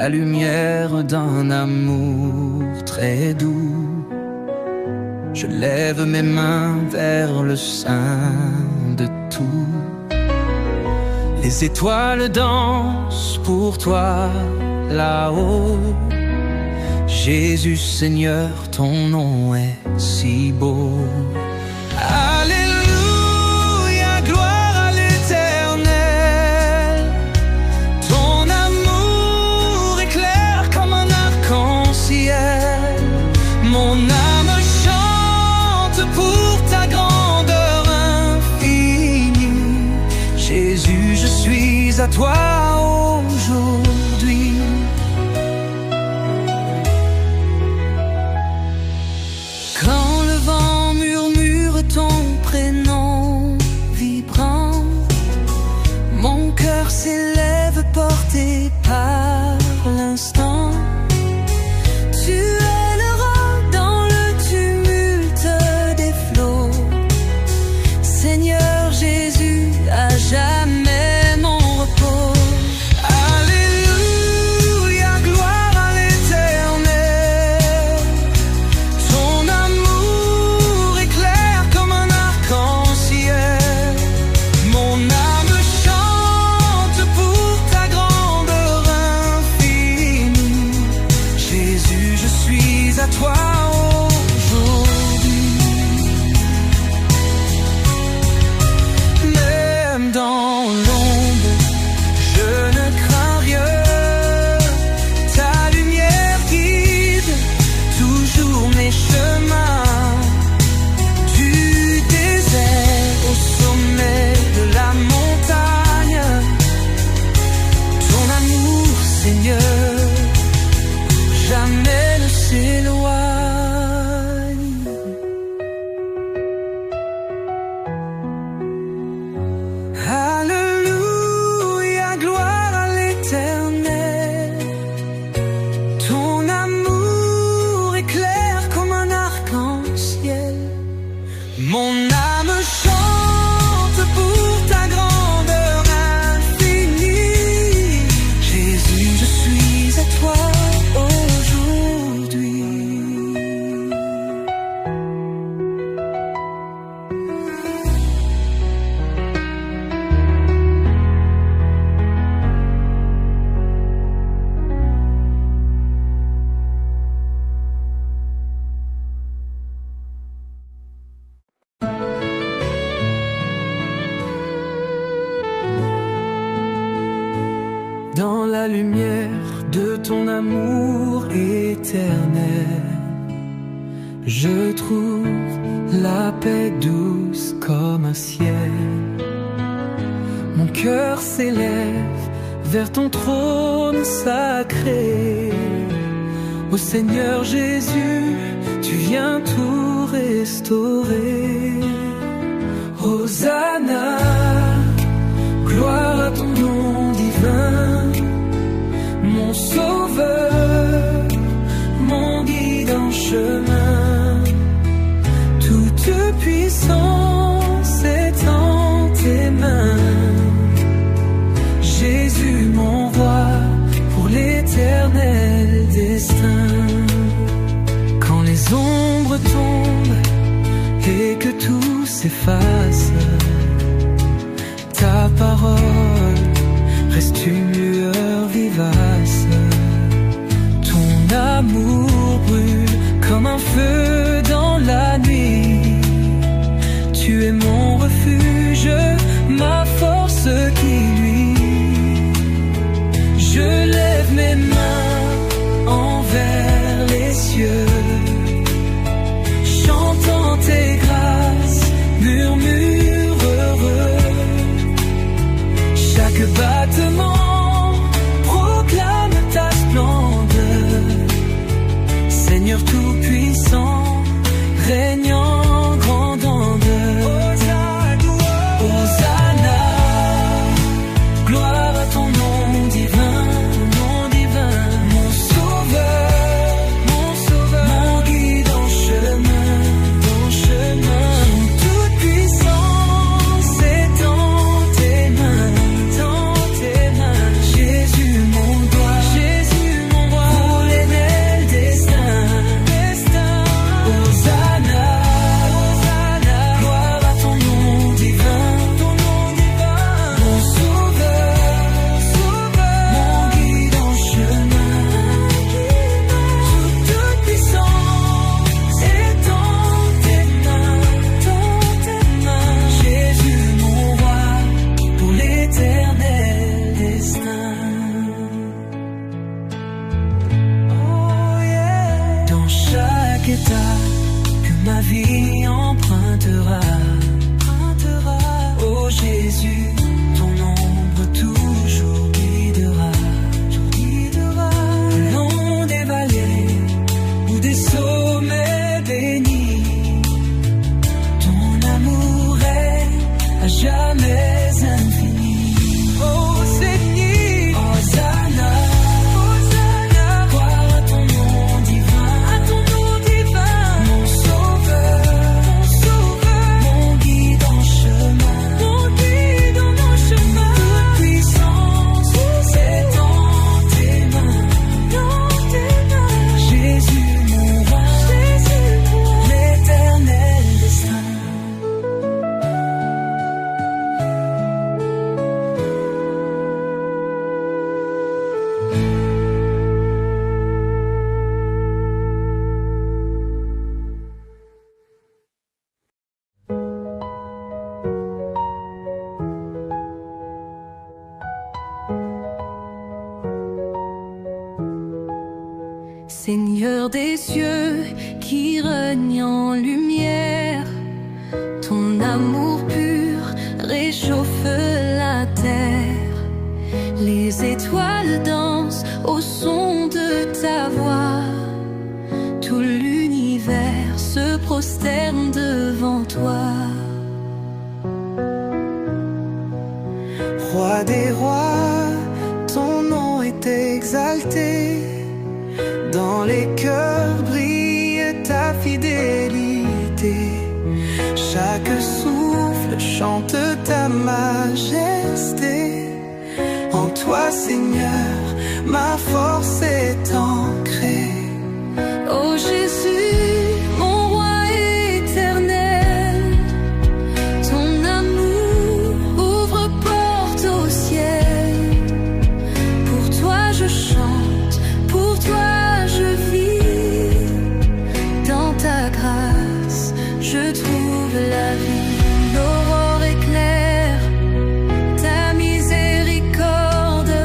la lumière d'un amour très doux. Je lève mes mains vers le sein de tout. Les étoiles dansent pour toi là-haut. Jésus Seigneur, ton nom est si beau. Alléluia, gloire à l'Éternel. Ton amour éclaire comme un arc-en-ciel. Mon âme chante pour ta grandeur infinie. Jésus, je suis à toi aujourd'hui. Quand le vent murmure ton prénom vibrant, mon cœur s'élève porté par l'instant. Tu es le roi dans le tumulte des flots. Seigneur Jésus, à jamais mon repos. Alléluia, gloire à l'Éternel. Ton amour éclaire comme un arc-en-ciel. Mon âme chante pour ta grandeur infinie. Jésus, je suis à toi aujourd'hui. Même dans l'ombre, je ne crains rien. Ta lumière guide toujours mes chemins. Du désert au sommet de la montagne, ton amour, Seigneur, jamais ne s'éloigne. Alléluia, gloire à l'Éternel. Ton amour éclaire comme un arc-en-ciel. Mon âme chante pour ta grandeur infinie. Jésus, je suis à toi aujourd'hui. Dans la lumière de ton amour éternel, je trouve la paix douce comme un ciel. Mon cœur s'élève vers ton trône sacré. Ô Seigneur Jésus, tu viens tout restaurer. Hosanna, gloire à ton nom divin. Mon sauveur, mon guide en chemin. Toute puissance est en tes mains. Jésus mon roi, pour l'éternel destin. Quand les ombres tombent et que tout s'efface, ta parole reste une lueur vivace. Ton amour brûle comme un feu dans la nuit. Tu es mon refuge, ma force qui luit. Je lève mes mains envers les cieux, chantant tes grâces, murmure heureux. Chaque battement proclame ta splendeur. vie empruntera. Oh Jésus, ton ombre toujours guidera. Le long des vallées ou des sommets bénis, ton amour est à jamais infini. Oh Seigneur, Hosanna, Hosanna, gloire à ton nom divin, mon sauveur, mon guide en chemin, toute puissance, c'est dans tes mains, Jésus mon roi, l'éternel destin. Seigneur des cieux, qui règne en lumière, ton amour pur réchauffe la terre. Les étoiles dansent au son de ta voix, tout l'univers se prosterne devant toi. Roi des rois, ton nom est exalté. Dans les cœurs brille ta fidélité. Chaque souffle chante ta majesté. En toi, Seigneur, ma force est ancrée. Ô Jésus, mon roi éternel, ton amour ouvre porte au ciel. Pour toi je chante, pour toi je vis. Dans ta grâce, je trouve la vie. L'aurore éclaire, ta miséricorde,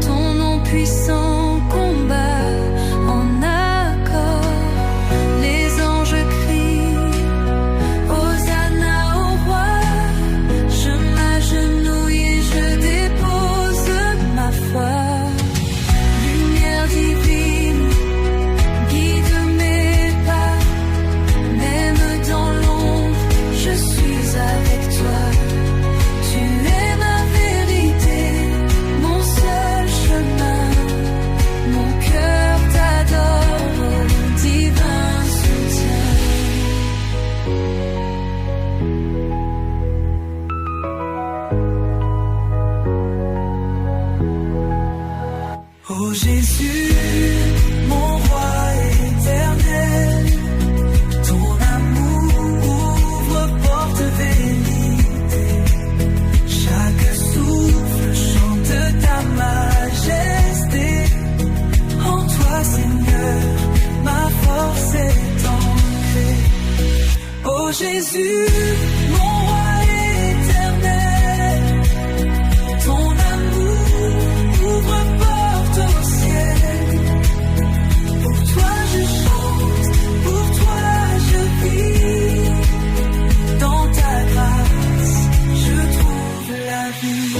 ton nom puissant combat en accord. Les anges crient, Hosanna au roi. Je m'agenouille et je dépose ma foi. Lumière divine, guide mes pas. Même dans l'ombre, je suis avec toi. Tu es ma vérité, mon seul chemin. Mon cœur t'adore, divin soutien. Oh Jésus, mon roi éternel, ton amour ouvre porte vérité. Chaque souffle chante ta majesté. En toi, Seigneur, ma force est ancrée. Oh Jésus, mon roi éternel, ton amour ouvre porte au ciel. Pour toi je chante, pour toi je vis. Dans ta grâce, je trouve la vie.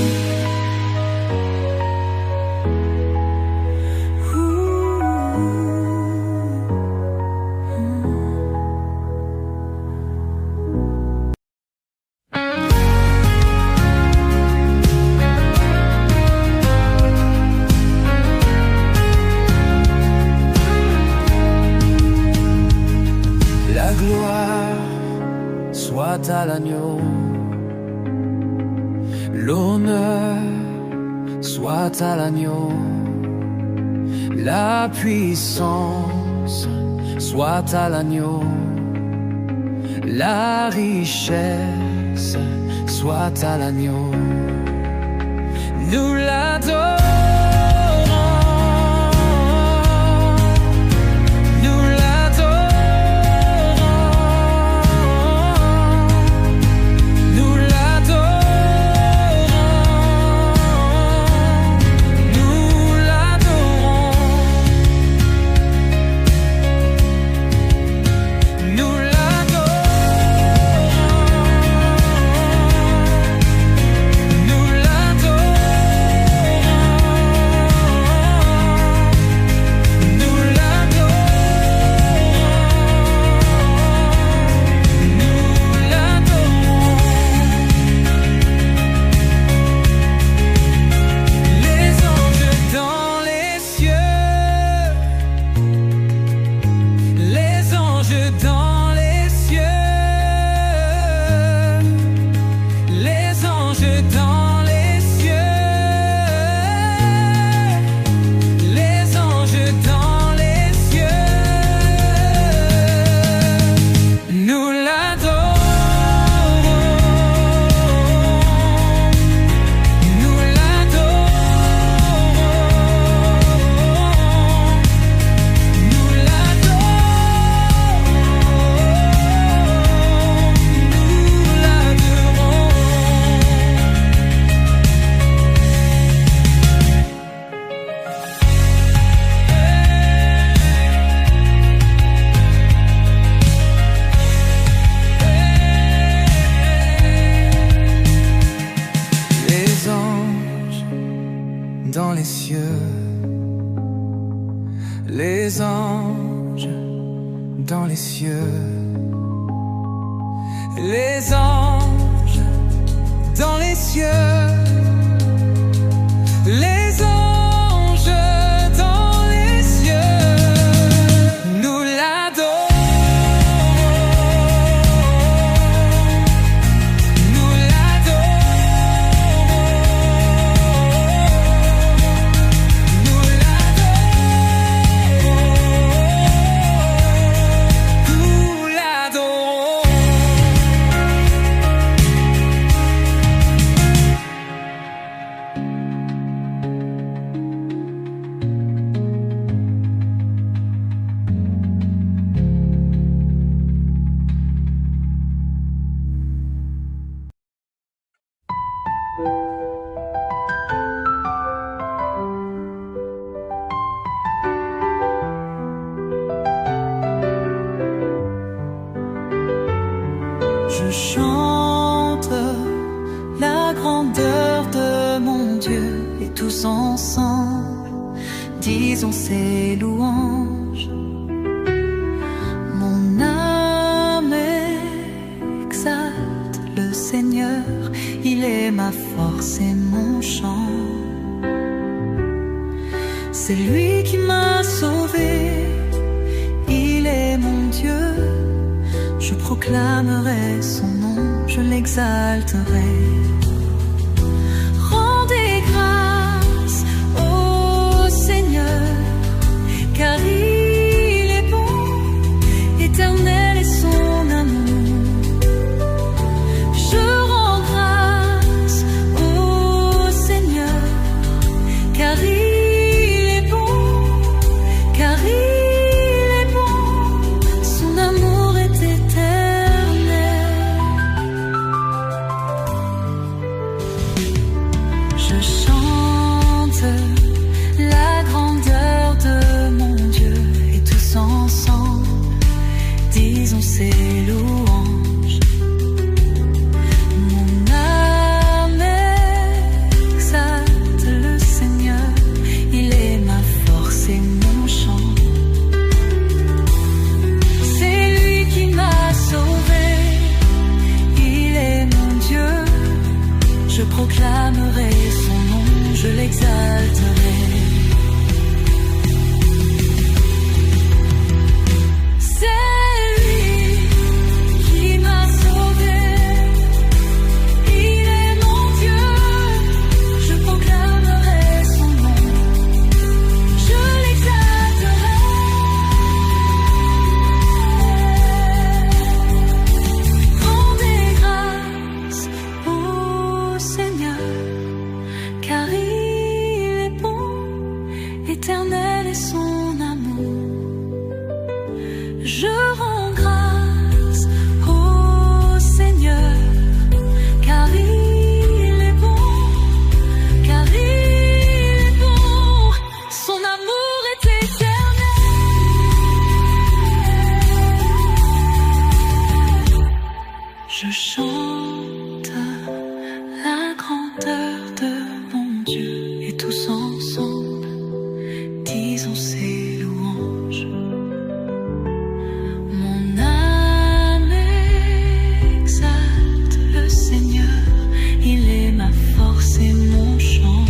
La gloire soit à l'agneau, l'honneur soit à l'agneau, la puissance soit à l'agneau, la richesse soit à l'agneau. Nous l'adorons. Nous l'adorons. cieux. Les anges dans les cieux. Les anges dans les cieux. Nous l'adorons. Nous l'adorons. Nous l'adorons. Nous l'adorons. Je chante la grandeur de mon Dieu et tous ensemble disons ses louanges. Mon âme exalte le Seigneur, il est ma force et mon chant. C'est lui qui m'a sauvé, il est mon Dieu. Je proclamerai son nom, je l'exalterai. Rendez grâce au Seigneur, car il est bon, éternel est son amour. Je rends grâce au Seigneur, car il est bon, car il est bon, son amour est éternel. Je chante la grandeur de mon Dieu et tous ensemble disons ses louanges. Mon âme exalte le Seigneur, il est ma force et mon chant. C'est lui qui m'a sauvé, il est mon Dieu. Je proclamerai son nom, je l'exalterai. C'est lui qui m'a sauvé, il est mon Dieu. Je proclamerai son nom, je l'exalterai. Rendez grâce au Seigneur, car il est bon, éternel est son amour. Je rends grâce au Seigneur, car il est bon, car il est bon, son amour est éternel. Je chante la grandeur de mon Dieu et tous ensemble disons ses louanges. Mon âme exalte le Seigneur, il est ma force et mon chant.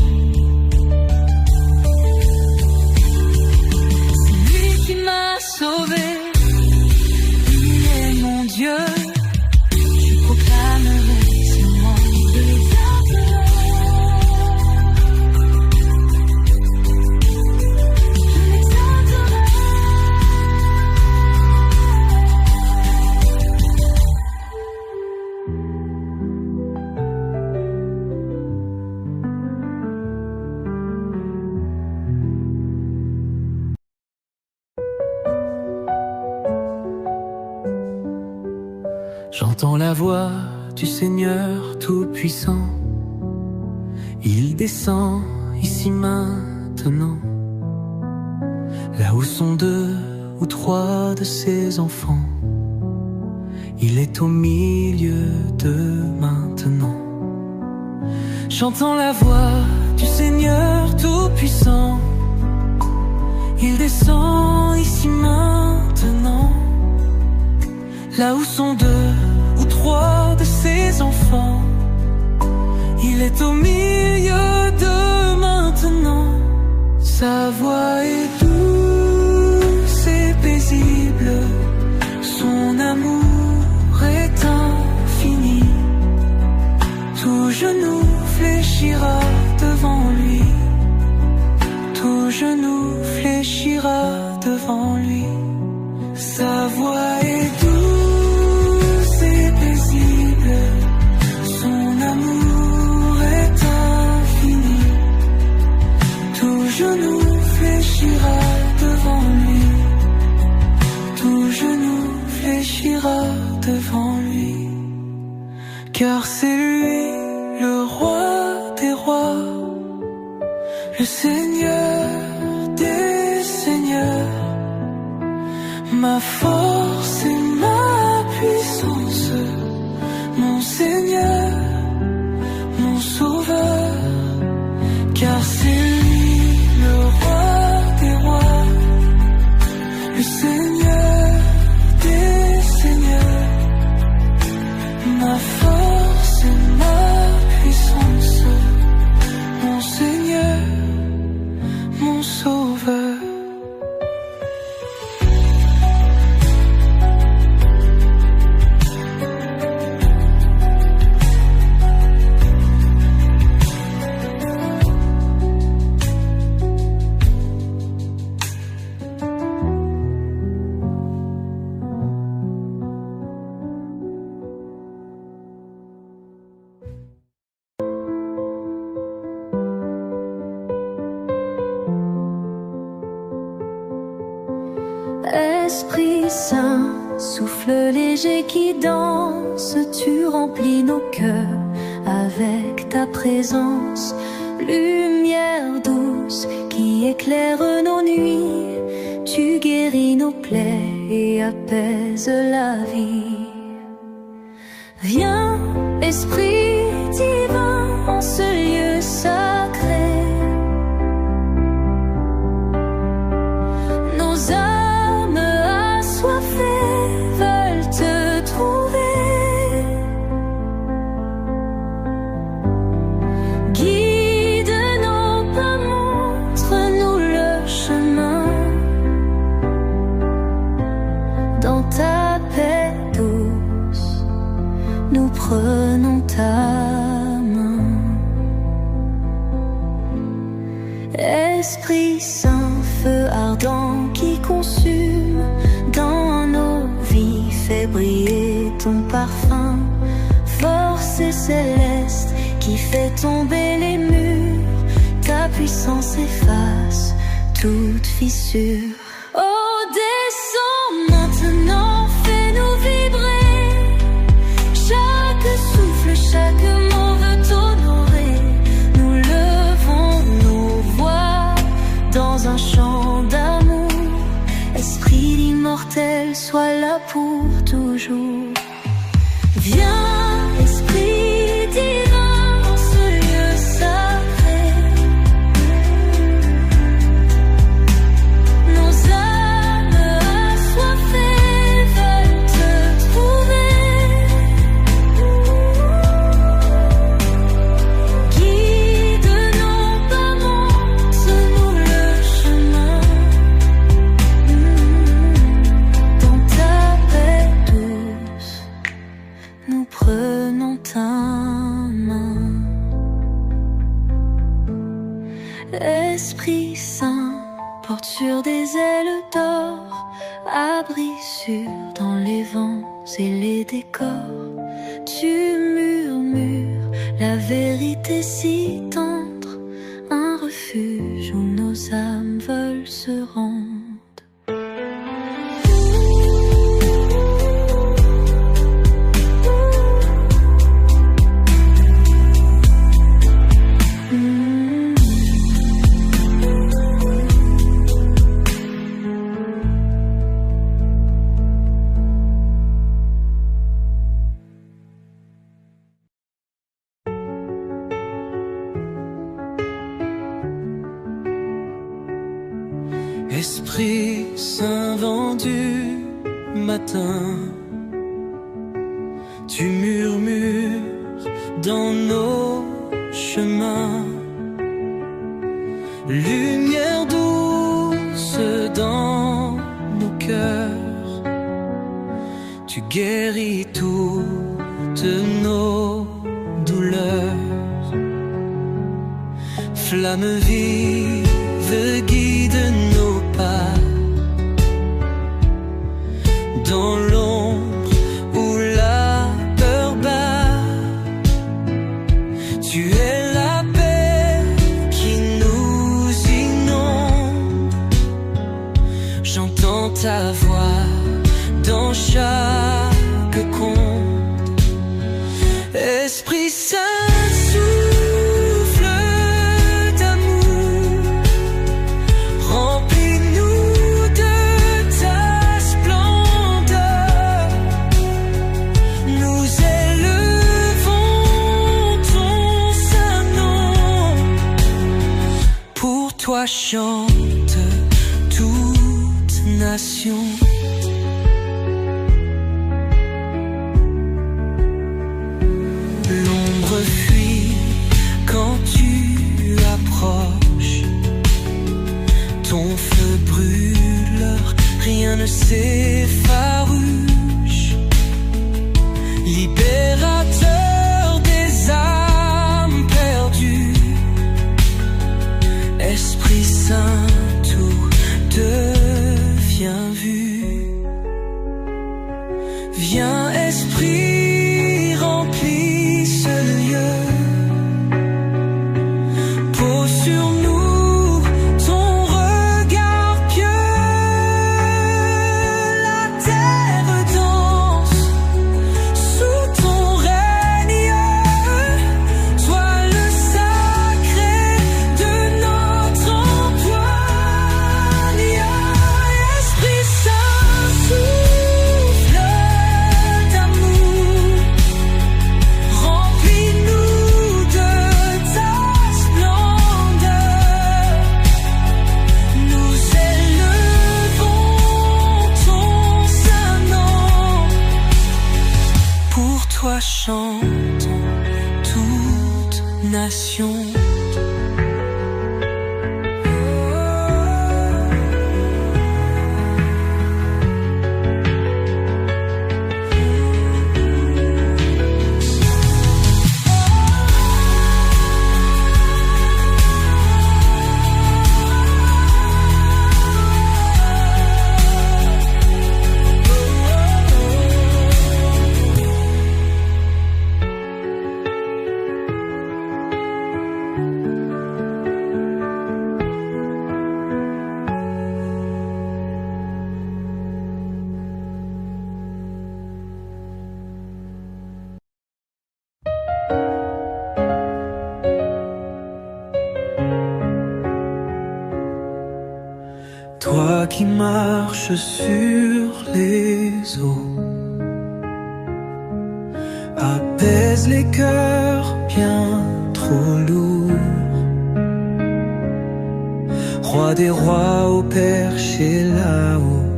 C'est lui qui m'a sauvé, il est mon Dieu. Je proclamerai son nom, je l'exalterai. Je l'exalterai. J'entends la voix du Seigneur Tout-Puissant. Il descend ici maintenant, là où sont 2 ou 3 de ses enfants. Il est au milieu de maintenant. J'entends la voix du Seigneur Tout-Puissant. Il descend ici maintenant, là où sont 2 ou 3 de ses enfants. Il est au milieu de maintenant. Sa voix est douce et paisible, son amour est infini. Tout genou fléchira devant lui, tout genou fléchira devant lui. Sa voix est douce et paisible, son amour est infini. Tout genou fléchira devant lui, tout genou fléchira devant lui. Car c'est lui le roi des rois, le Seigneur des seigneurs. Ma force et ma puissance, mon Seigneur, mon Sauveur. Car c'est lui le roi des rois, le Seigneur des seigneurs. Ma force et ma puissance, mon Seigneur, mon Sauveur. Esprit Saint, souffle léger qui danse, tu remplis nos cœurs avec ta présence. Lumière douce qui éclaire nos nuits, tu guéris nos plaies et apaises la vie. Viens, Esprit divin, en ce lieu sacré. Nos âmes assoiffées veulent te trouver. Guide nos pas, montre-nous le chemin. Dans ta paix douce, nous prenons ta main. Esprit Saint, feu ardent qui consume dans nos vies, fais briller ton parfum. Force céleste qui fait tomber les murs, ta puissance efface toute fissure. Oh, descends maintenant, fais-nous vibrer. Chaque souffle, chaque mot veut t'honorer. Nous levons nos voix dans un chant d'amour. Esprit d'immortel, sois là pour toujours. Viens, Esprit divin, en ce lieu sacré. Nos âmes assoiffées veulent te trouver. Guide nos pas, montre-nous le chemin. Dans ta paix douce, nous prenons ta main. Esprit Saint, porte sur des ailes d'or, abri sûr dans les vents et les décors. Tu murmures la vérité si tendre, un refuge où nos âmes veulent se rendre. Esprit Saint vent du matin, tu murmures dans nos chemins. Lumière douce dans nos cœurs, tu guéris toutes nos douleurs. Flamme vive guide nos pas dans l'ombre où la peur bat. Tu es la paix qui nous inonde. J'entends ta voix dans chaque conte. Esprit Saint, souffle d'amour, remplis-nous de ta splendeur. Nous élevons ton saint nom. Pour toi chante toute nation. L'ombre fuit quand tu approches. Ton feu brûle, rien ne s'effarouche. Libérateur des âmes perdues, Esprit Saint, tout devient vu. Viens, Esprit, remplis ce lieu. Pose sur nous ton regard pieux. La terre danse sous ton règne. Sois le sacré de notre emploi. Esprit Saint, souffle d'amour, remplis-nous de ta splendeur. Nous élevons ton saint nom. Pour toi chantons toute nation. Toi qui marches sur les eaux, apaise les cœurs bien trop lourds. Roi des rois au perché là-haut,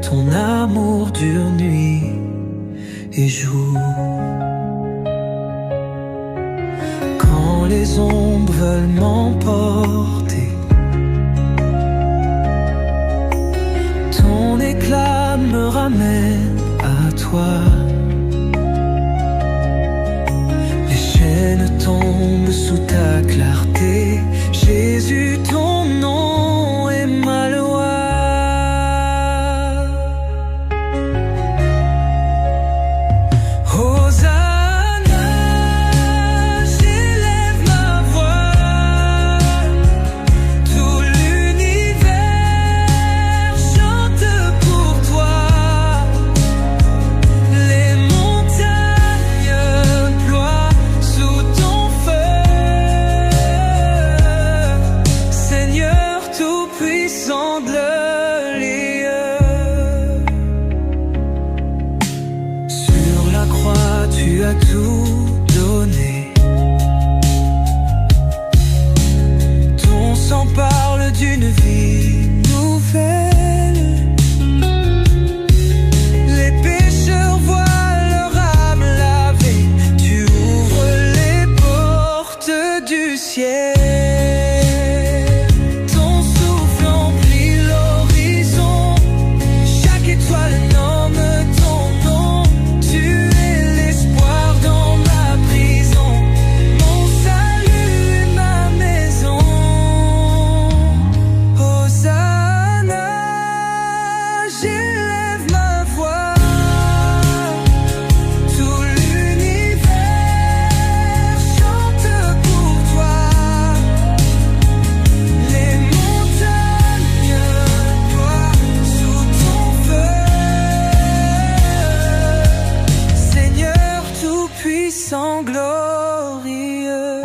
ton amour dure nuit et jour. Quand les ombres veulent m'emporter, ton éclat me ramène à toi. Les chaînes tombent sous ta clarté. Jésus, ton nom est ma loi. Hosanna, j'élève ma voix. Tout l'univers chante pour toi. Les montagnes ploient sous ton feu. Seigneur tout-puissant de lieu. Sur la croix, tu as tout donné. Ton sang parle d'une vie nouvelle. Les pécheurs voient leur âme là. tout-puissant, glorieux.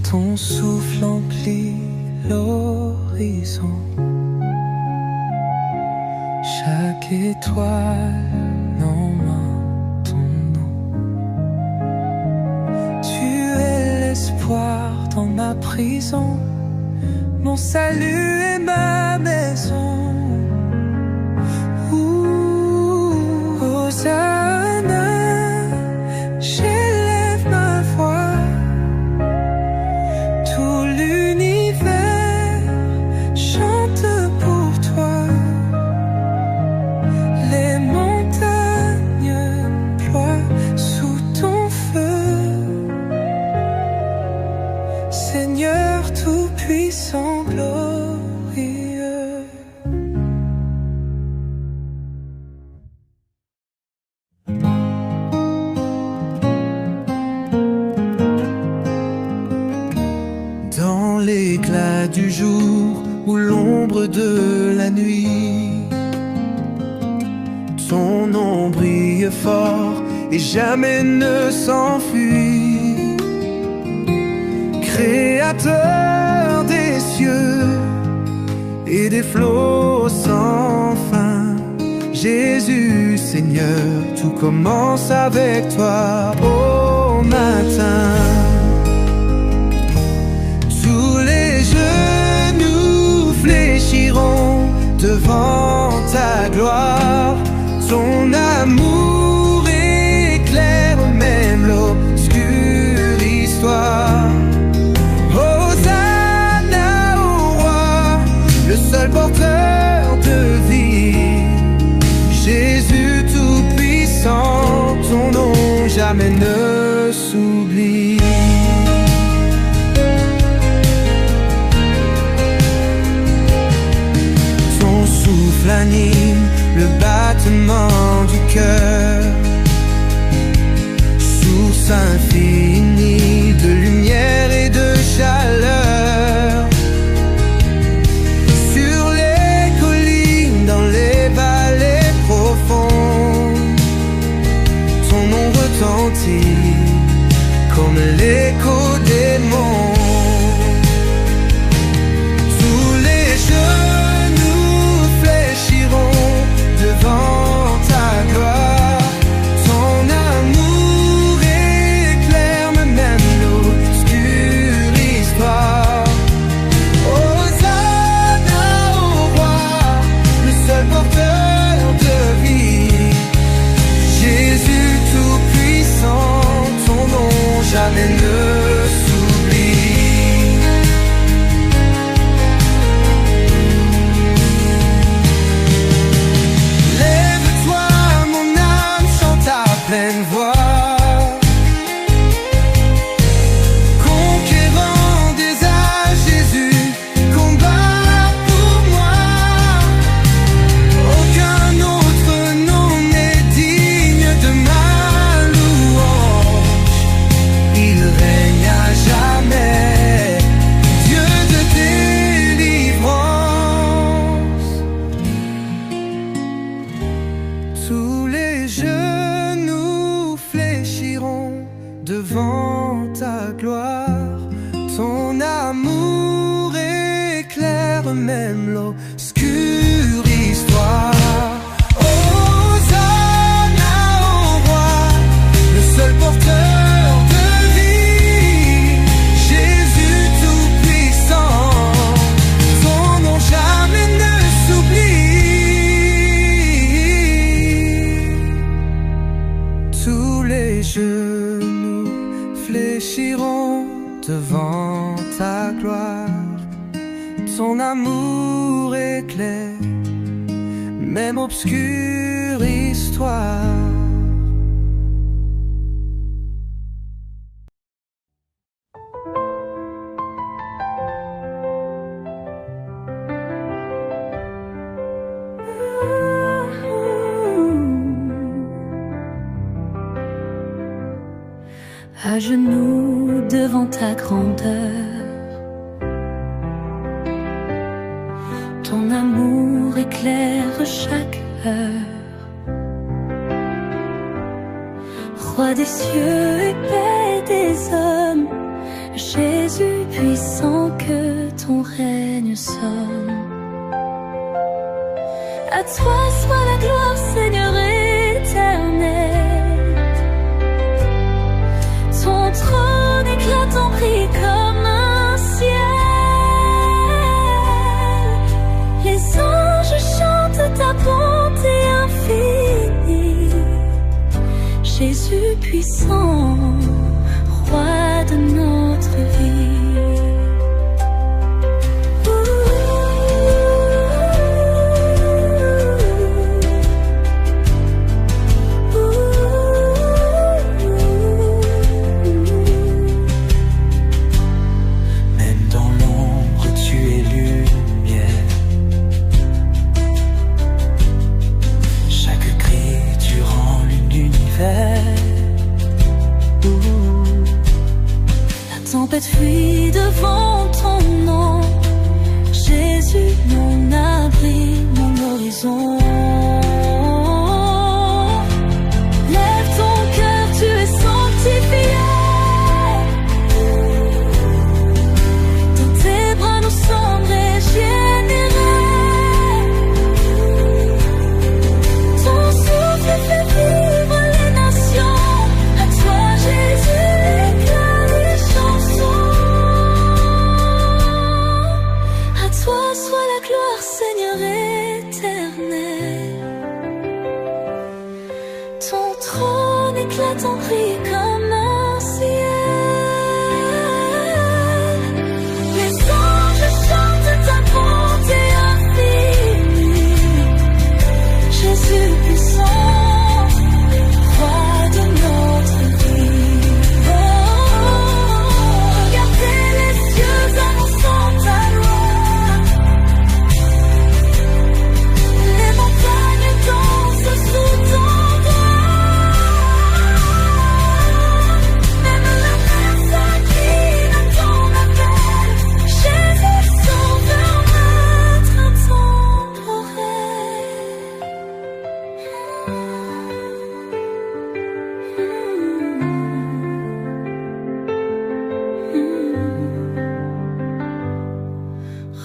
Ton souffle emplit l'horizon. Chaque étoile n'emmène ton nom. Tu es l'espoir dans ma prison, mon salut et ma maison. Hosanna, j'élève ma voix. Tout l'univers chante pour toi. Les montagnes ploient sous ton feu. Seigneur tout-puissant, glorieux. Dans l'éclat du jour ou l'ombre de la nuit, ton nom brille fort et jamais ne s'enfuit. Créateur des cieux et des flots sans fin, Jésus Seigneur, tout commence avec toi au matin. Tous les genoux fléchiront devant ta gloire. Ton amour éclaire même l'obscure histoire. Hosanna au roi, le seul porteur de vie. Jésus tout-puissant, ton nom jamais ne s'oublie. Ton souffle anime le battement du cœur, source infinie de lumière et de chaleur. Sur les collines, dans les vallées profondes, ton nom retentit comme l'écho des monts. Tous les genoux fléchiront devant ta gloire. Ton amour éclaire même l'obscure histoire. Hosanna au roi, le seul porteur de vie. Jésus tout-puissant, ton nom jamais ne s'oublie. Lève-toi, mon âme, chante à pleine voix. Conquérant des âges, Jésus combat pour moi. Aucun autre nom n'est digne de ma louange. Il règne à jamais, Dieu de délivrance. Tous les genoux fléchiront devant ta gloire. Ton amour éclaire même l'obscure histoire. Hosanna au roi, le seul porteur de vie. Jésus tout-puissant, ton nom jamais ne s'oublie. Tous les genoux fléchiront devant ta gloire. Ton amour éclaire même obscure histoire. À genoux devant ta grandeur, ton amour éclaire chaque heure. Roi des cieux et paix des hommes, Jésus puissant que ton règne sonne. À toi soit la gloire, Seigneur éternel. Ton trône éclate en prix comme un ciel. Les anges chantent ta bonté infinie. Jésus puissant, roi de notre vie. Fuis devant ton nom, Jésus, mon abri, mon horizon. Lève ton cœur, tu es sanctifié. Dans tes bras nous sommes régénérés. Ton souffle fait vivre les nations. À toi Jésus, l'éclat des chansons. Toi soit la gloire, Seigneur éternel. Ton trône éclate en prix comme un ciel. Les anges chantent ta bonté infinie. Jésus puissant, roi de notre vie. Oh, regardez les cieux annonçant ta loi.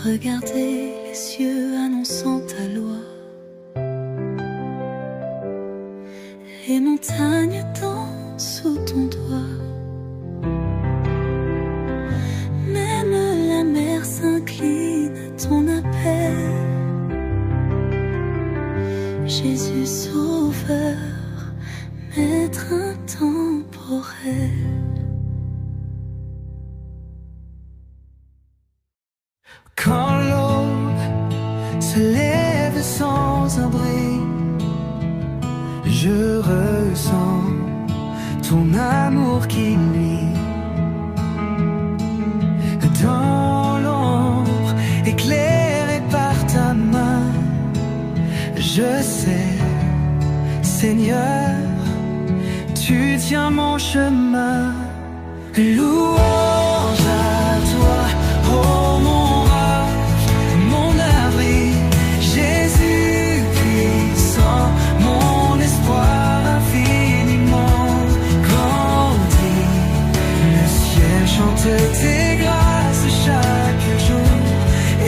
Regardez les cieux annonçant ta loi. Les montagnes dansent sous ton doigt. Même la mer s'incline à ton appel. Jésus sauveur, maître intemporel. Quand l'aube se lève sans abri, je ressens ton amour qui luit. Dans l'ombre éclairée par ta main, je sais, Seigneur, tu tiens mon chemin. Louange à toi, oh mon rêve, mon abri, Jésus puissant, mon espoir infiniment grandi. Le ciel chante tes grâces chaque jour,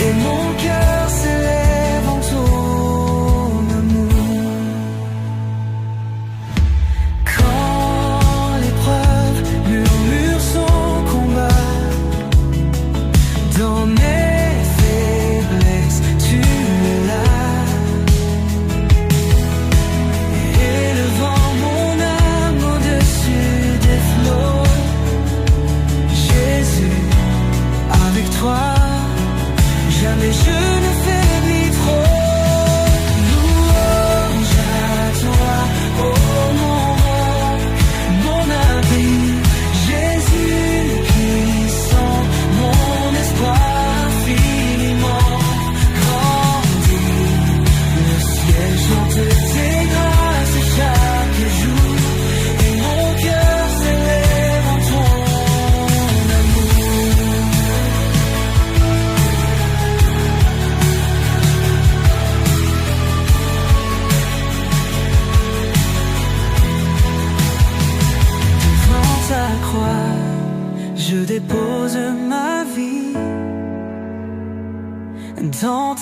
et mon cœur s'élève en ton amour. Quand l'épreuve murmure son combat,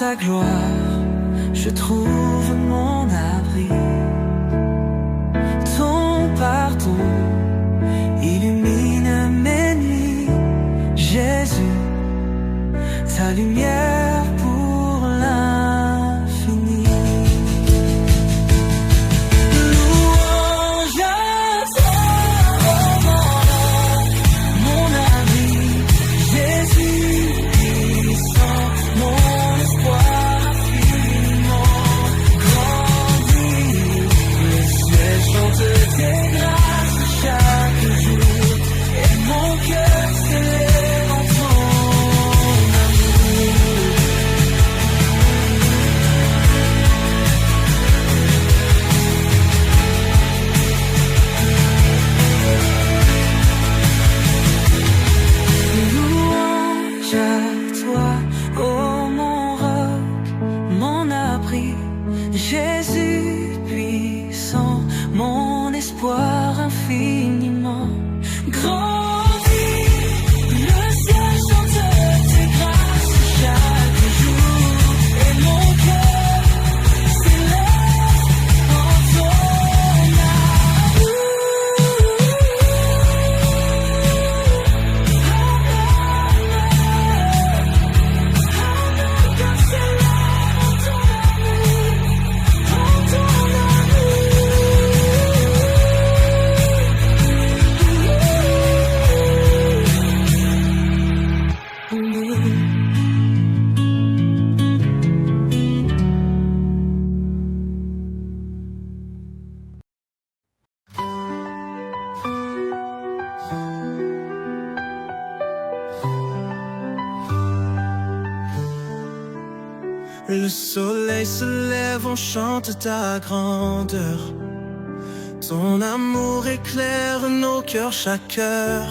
ta gloire, je trouve mon abri. Ton pardon illumine mes nuits. Jésus, ta lumière pour l'infini. Louange à toi, oh mon abri. Jésus puissant, mon espoir infiniment grandi. Le ciel chante tes grâces chaque jour, et mon cœur s'élève en ton amour. Louange à toi, ô mon roc, mon abri, Jésus puissant, mon espoir infiniment grandi. Le ciel chante tes grâces chaque jour, et mon cœur s'élève en ton amour. Mon cœur s'élève en ton Le soleil se lève, on chante ta grandeur. Ton amour éclaire nos cœurs chaque heure.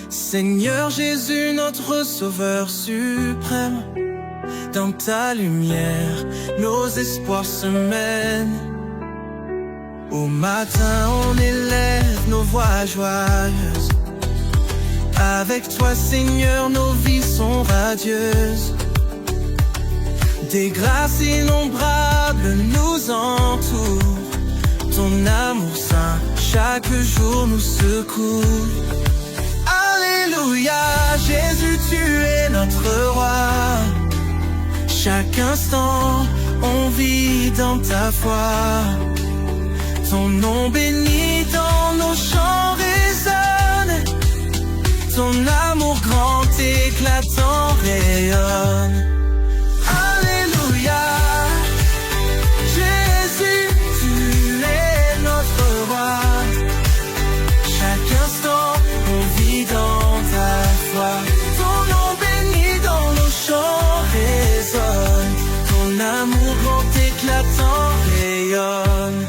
Seigneur Jésus, notre Sauveur suprême, dans ta lumière, nos espoirs se mènent. Au matin, on élève nos voix joyeuses. Avec toi, Seigneur, nos vies sont radieuses. Des grâces innombrables nous entourent. Ton amour saint, chaque jour nous secoue. Alléluia, Jésus, tu es notre roi. Chaque instant, on vit dans ta foi. Ton nom béni dans nos chants résonne. Ton amour grand éclatant rayonne. Alléluia, Jésus, tu es notre roi. Chaque instant, on vit dans ta foi. Ton nom béni dans nos chants résonne. Ton amour grand éclatant rayonne.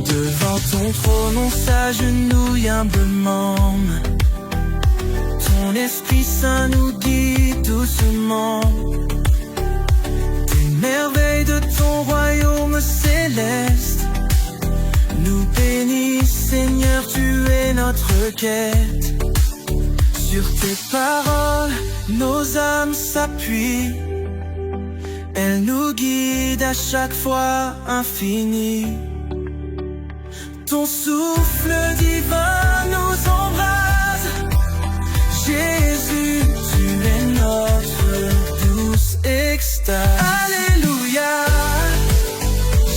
Devant ton trône, on s'agenouille humblement. Ton Esprit Saint nous guide doucement. Des merveilles de ton royaume céleste nous bénissent, Seigneur, tu es notre quête. Sur tes paroles, nos âmes s'appuient. Elles nous guident à chaque fois infinies. Ton souffle divin nous embrase. Jésus, tu es notre douce extase. Alléluia,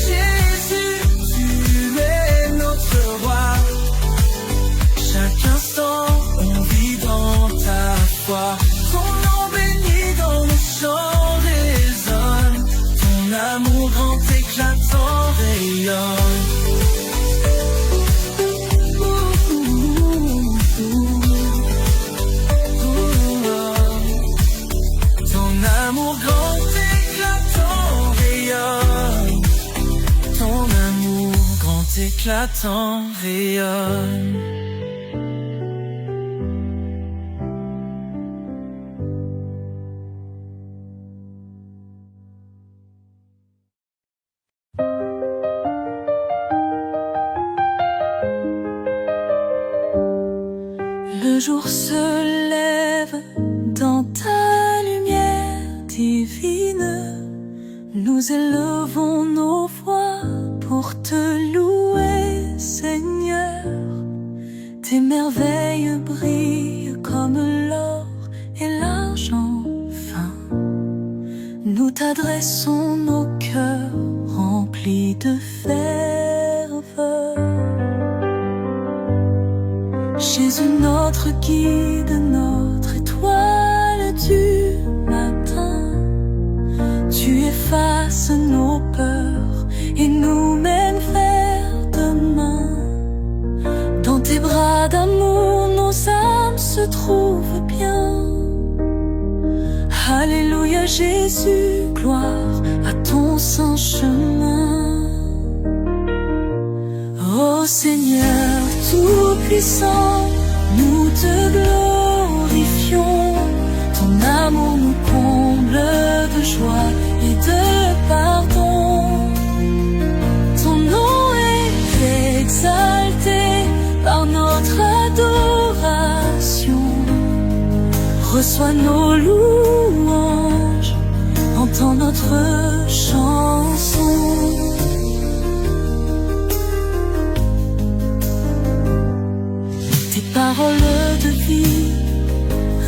Jésus, tu es notre roi. Chaque instant, on vit dans ta foi. Ton nom béni dans nos chants résonne. Ton amour grand éclatant rayonne. Amour grand éclatant rayonne. Ton amour grand éclatant rayonne. Le jour se lève divine, nous élevons nos voix pour te louer, Seigneur. Tes merveilles brillent comme l'or et l'argent fin. Nous t'adressons nos cœurs remplis de ferveur. Jésus, notre guide, notre étoile du matin, tu effaces nos peurs et nous mènes vers demain. Dans tes bras d'amour, nos âmes se trouvent bien. Alléluia Jésus, gloire à ton saint chemin. Ô Seigneur tout-puissant, nous te glorifions. Ton amour nous comble de joie et de pardon. Ton nom est exalté par notre adoration. Reçois nos louanges, entends notre chanson. Tes paroles de vie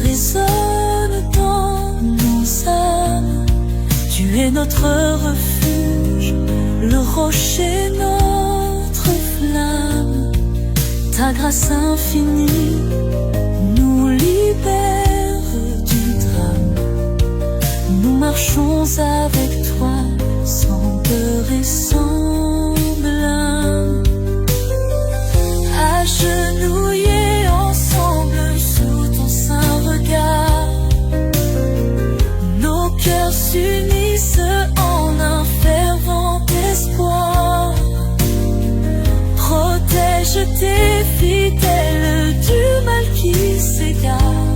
résonnent dans nos âmes. Tu es notre refuge, le rocher, notre flamme. Ta grâce infinie nous libère du drame. Nous marchons avec toi sans peur et sans blâme. Agenouillés ensemble sous ton saint regard, nos cœurs s'unissent en un fervent espoir. Protège tes fidèles du mal qui s'égare.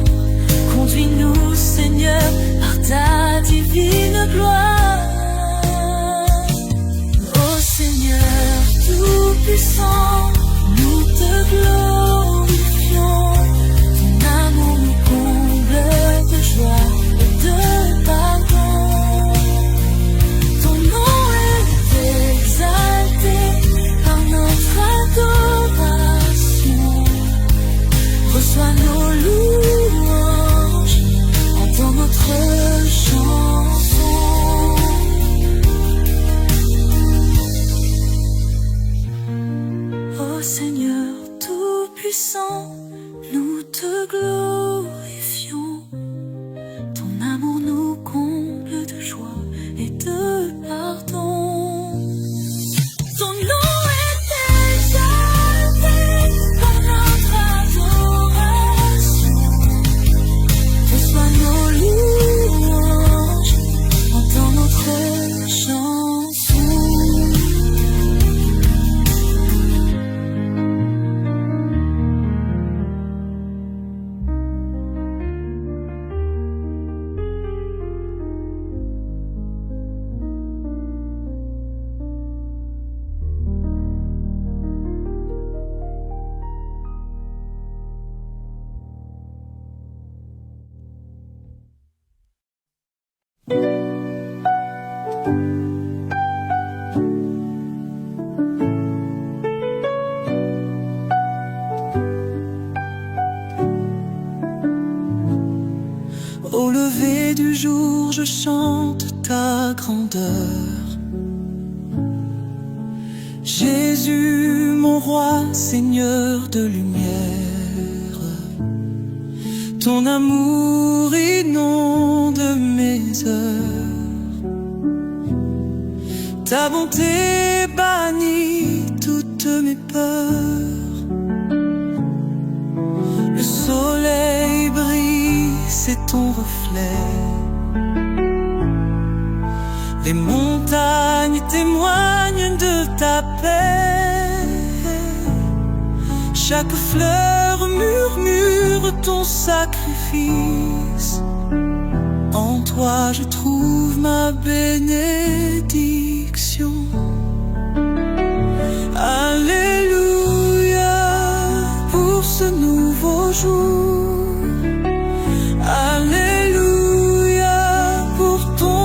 Conduis-nous, Seigneur, par ta divine gloire. Ô Seigneur tout-puissant, nous te glorifions. Ton amour nous comble de joie et de pardon. Ton nom est exalté par notre adoration. Reçois nos louanges, entends notre chanson. Ô Seigneur tout-puissant, nous te glorifions. Ton amour nous comble de joie et de pardon. Ton nom est exalté par notre adoration. Reçois nos louanges, entends notre chanson. Au lever du jour, je chante ta grandeur. Jésus, mon roi, Seigneur de lumière. Ton amour inonde mes heures. Ta bonté bannit toutes mes peurs. Le soleil brille, c'est ton reflet. Les montagnes témoignent de ta paix. Chaque fleur murmure ton sacrifice. En toi je trouve ma bénédiction. Alléluia pour ce nouveau jour. Alléluia pour ton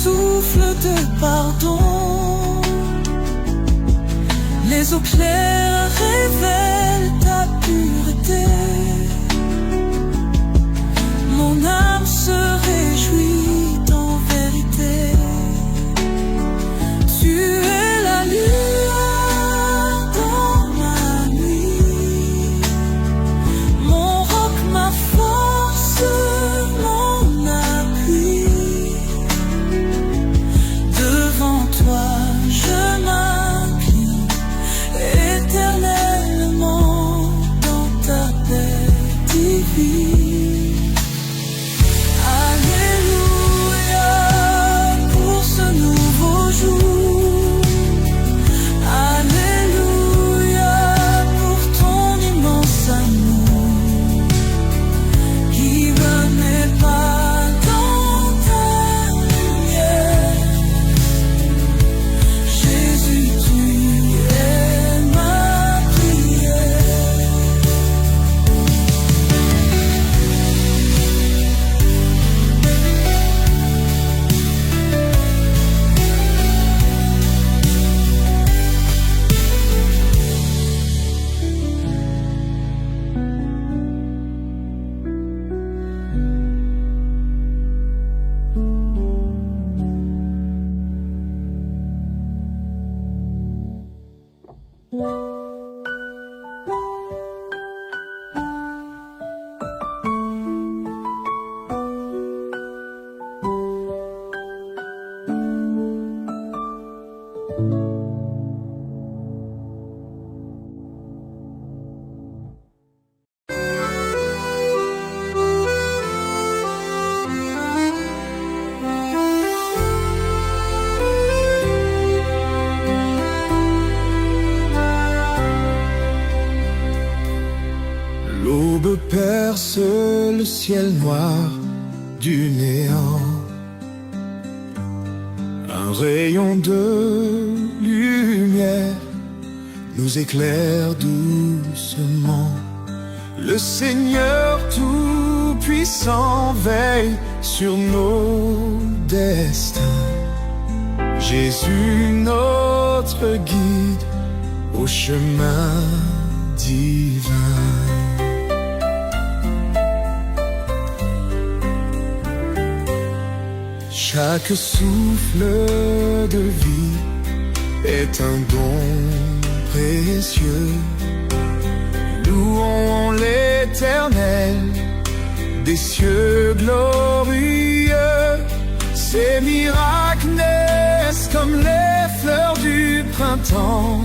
souffle de pardon. Les eaux claires révèlent ta pureté. Mon âme se réjouit en vérité. Tu es la lueur dans ma nuit, mon roc, ma force, mon appui. Devant toi je m'incline éternellement dans ta paix divine. L'aube perce le ciel noir du néant. Un rayon de lumière nous éclaire doucement. Le Seigneur Tout-Puissant veille sur nos destins. Jésus notre guide au chemin divin. Chaque souffle de vie est un don précieux. Louons l'Éternel des cieux glorieux. Ces miracles naissent comme les fleurs du printemps.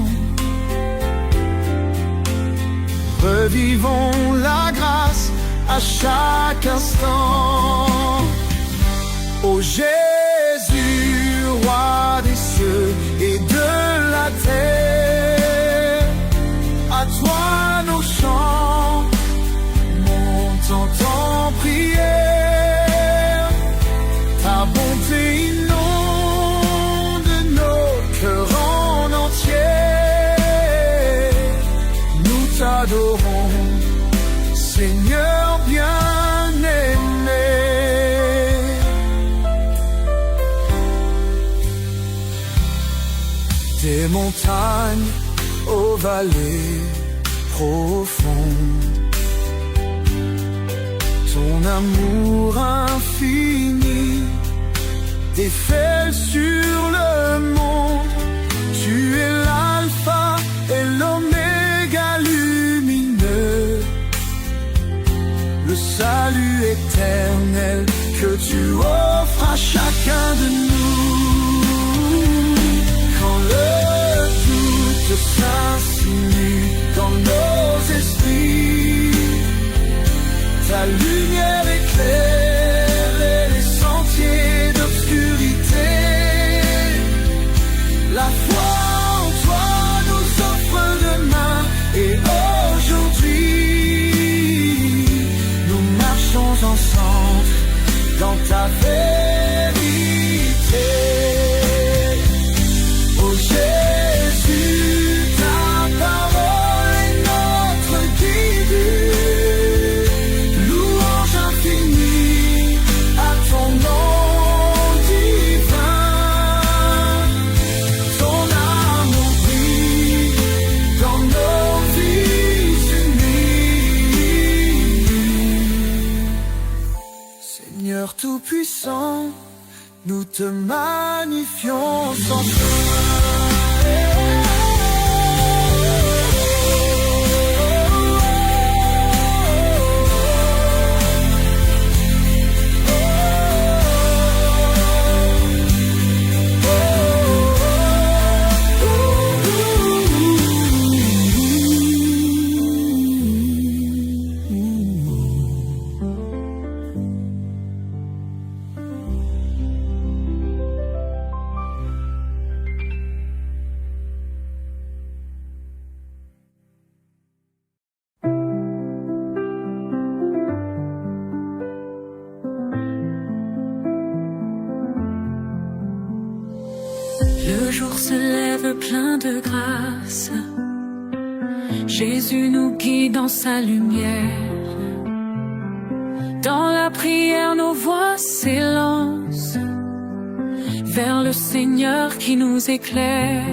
Revivons la grâce à chaque instant. Ô Jésus, roi des cieux et de la terre, à toi nos chants montent en prière. Ta bonté inonde nos cœurs en entier. Nous t'adorons, Seigneur bien-aimé. Des montagnes aux vallées profondes, ton amour infini déferle sur le monde. Tu es l'alpha et l'oméga lumineux, le salut éternel que tu offres à chacun de nous. Quand le doute s'insinue dans nos esprits, ta lumière éclaire les sentiers d'obscurité. nous te magnifions sans fin. Le jour se lève plein de grâce. Jésus nous guide dans sa lumière. Dans la prière, nos voix s'élancent vers le Seigneur qui nous éclaire.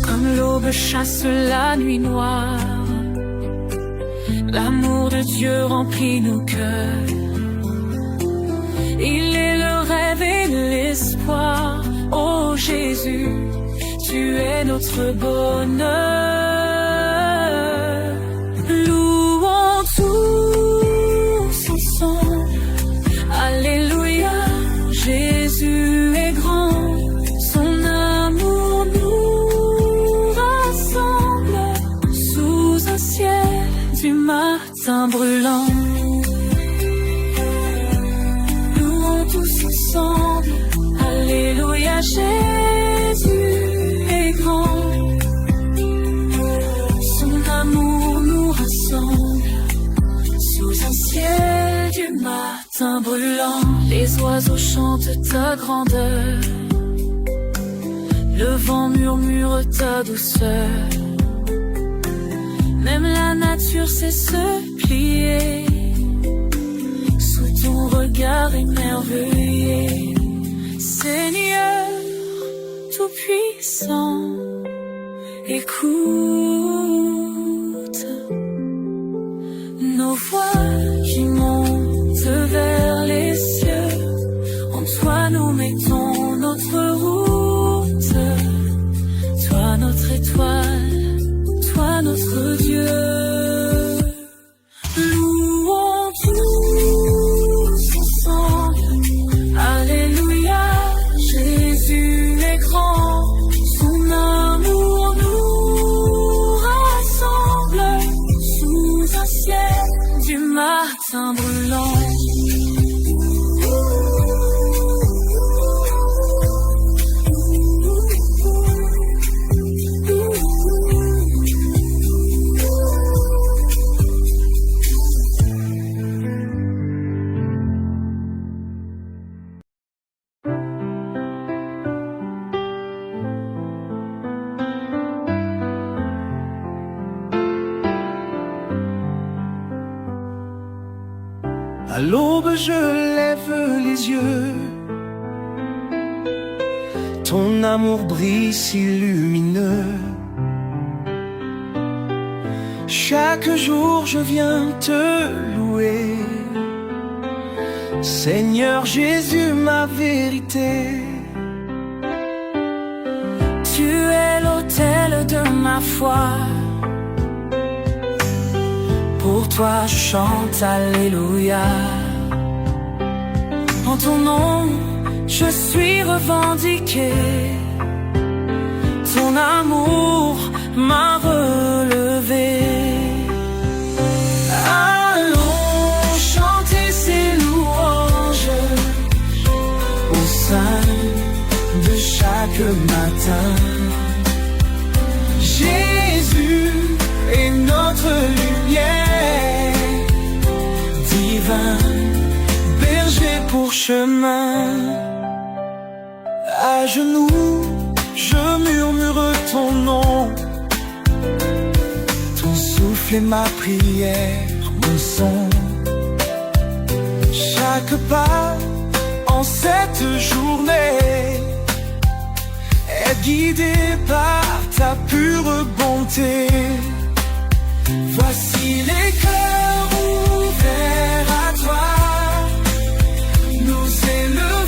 Comme l'aube chasse la nuit noire, l'amour de Dieu remplit nos cœurs. Il est le rêve et l'espoir. Oh Jésus, tu es notre bonheur. Louons tous ensemble. Alléluia, Jésus est grand. Son amour nous rassemble sous un ciel du matin brûlant. Louons tous ensemble. Alléluia, Jésus est grand. Son amour nous rassemble sous un ciel du matin brûlant. Les oiseaux chantent ta grandeur, le vent murmure ta douceur. Même la nature sait se plier sous ton regard émerveillé. Seigneur tout-puissant, écoute nos voix qui montent vers les cieux. En toi nous mettons notre route. Toi notre étoile, toi notre Dieu. Louons tous ensemble. Alléluia, Jésus est grand. Son amour nous rassemble sous un ciel du matin brûlant. À l'aube je lève les yeux, ton amour brille si lumineux. Chaque jour je viens te louer, Seigneur Jésus ma vérité. Tu es l'autel de ma foi. Pour toi je chante Alléluia. En ton nom je suis revendiqué. Ton amour m'a relevé. Allons chanter ces louanges au sein de chaque matin. Jésus est notre lumière, divin berger pour chemin. À genoux, je murmure ton nom. Ton souffle est ma prière, mon son. Chaque pas en cette journée est guidé par ta pure bonté. Voici les cœurs ouverts à toi, nous élevons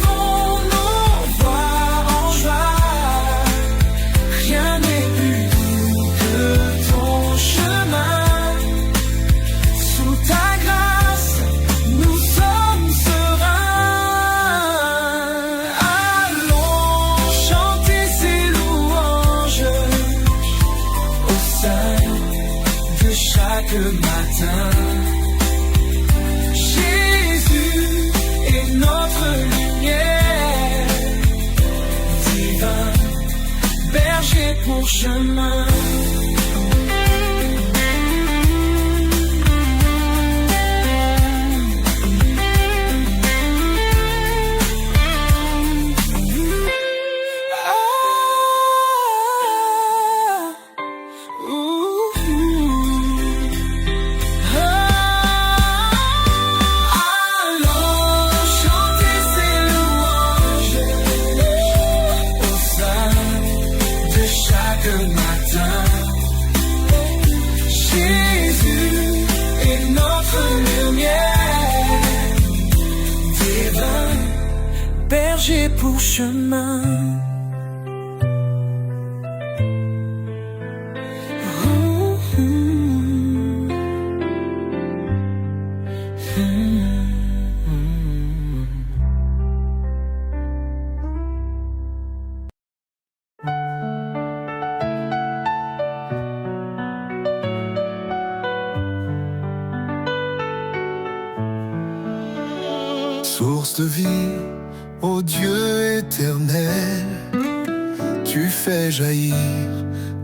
divin, berger pour chemin. Berger pour chemin. Source de vie, ô Dieu éternel, tu fais jaillir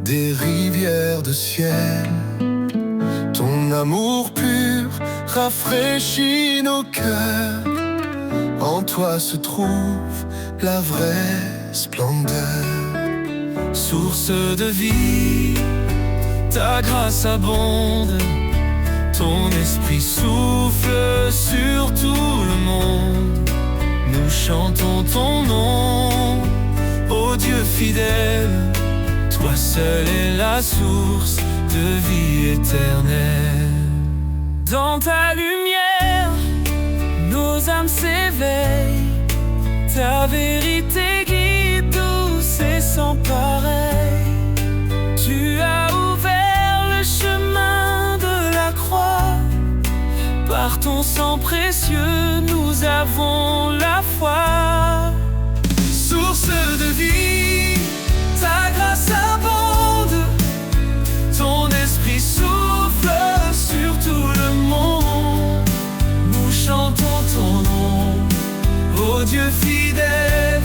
des rivières de ciel. Ton amour pur rafraîchit nos cœurs. En toi se trouve la vraie splendeur. Source de vie, ta grâce abonde. Ton esprit souffle sur tout le monde. Nous chantons ton nom, ô Dieu fidèle. Toi seul es la source de vie éternelle. Dans ta lumière, nos âmes s'éveillent. Ta vérité guide douce et sans pareil. Tu as ouvert le chemin de la croix. Par ton sang précieux, nous avons la foi. Source de vie, ta grâce abonde. Ton esprit souffle sur tout le monde. Nous chantons ton nom, ô Dieu fidèle.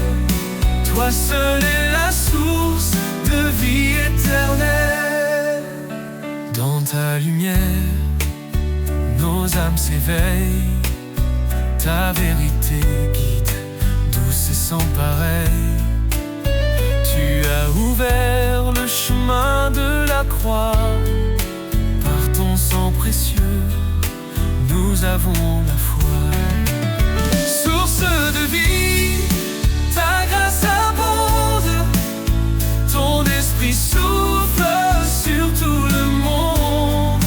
Toi seul es la source de vie éternelle. Dans ta lumière, nos âmes s'éveillent. Ta vérité guide, douce et sans pareil. Tu as ouvert le chemin de la croix. Par ton sang précieux, nous avons la foi. Source de vie, ta grâce abonde. Ton esprit souffle sur tout le monde.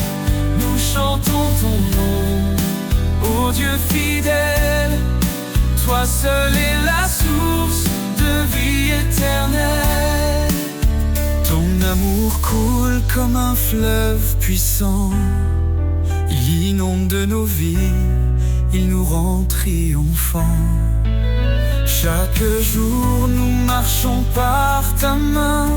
Nous chantons ton nom, ô Dieu fidèle. Toi seul es la source de vie éternelle. Ton amour coule comme un fleuve puissant. Il inonde nos vies, il nous rend triomphants. Chaque jour nous marchons par ta main.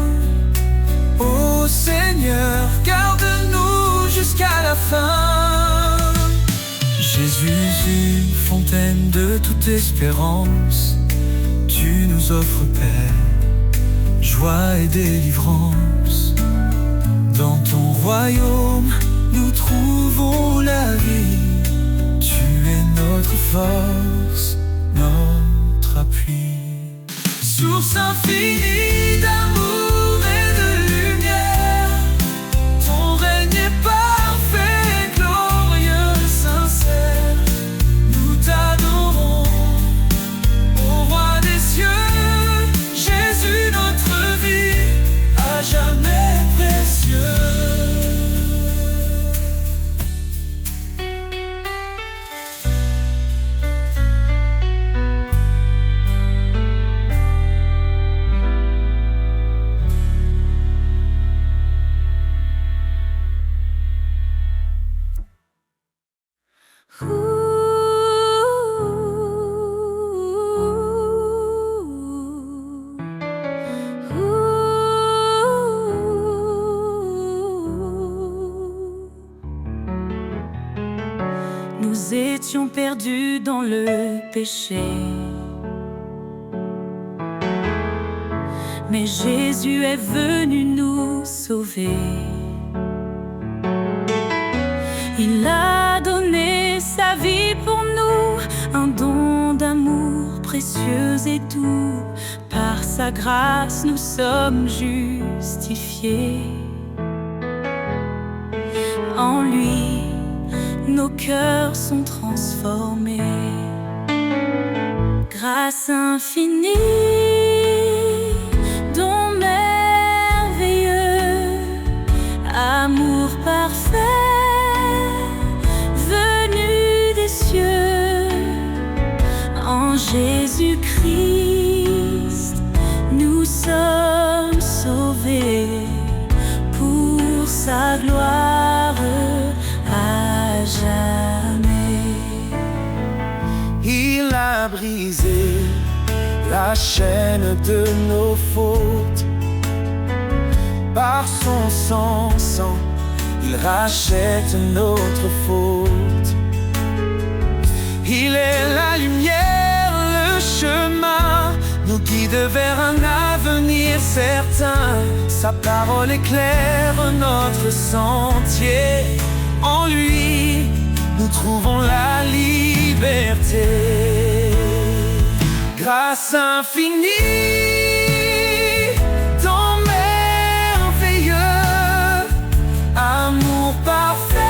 Ô Seigneur, garde-nous jusqu'à la fin. Jésus, une fontaine de toute espérance, tu nous offres paix, joie et délivrance. Dans ton royaume, nous trouvons la vie. Tu es notre force, notre appui. Source infinie d'amour et de lumière, ton règne est parfait, glorieux, sincère. Nous t'adorons, ô roi des cieux, Jésus notre vie, à jamais précieux. Nous étions perdus dans le péché. mais Jésus est venu nous sauver. Il a donné sa vie pour nous, un don d'amour précieux et doux. Par sa grâce nous sommes justifiés. En lui, nos cœurs sont transformés. Grâce infinie, don merveilleux, amour parfait, venu des cieux. En Jésus-Christ, nous sommes sauvés pour sa gloire à jamais. Il a brisé la chaîne de nos fautes. Par son sang, il rachète notre faute. Il est la lumière, le chemin, nous guide vers un avenir certain. Sa parole éclaire notre sentier. En lui, nous trouvons la liberté. Grâce infinie, don merveilleux, amour parfait,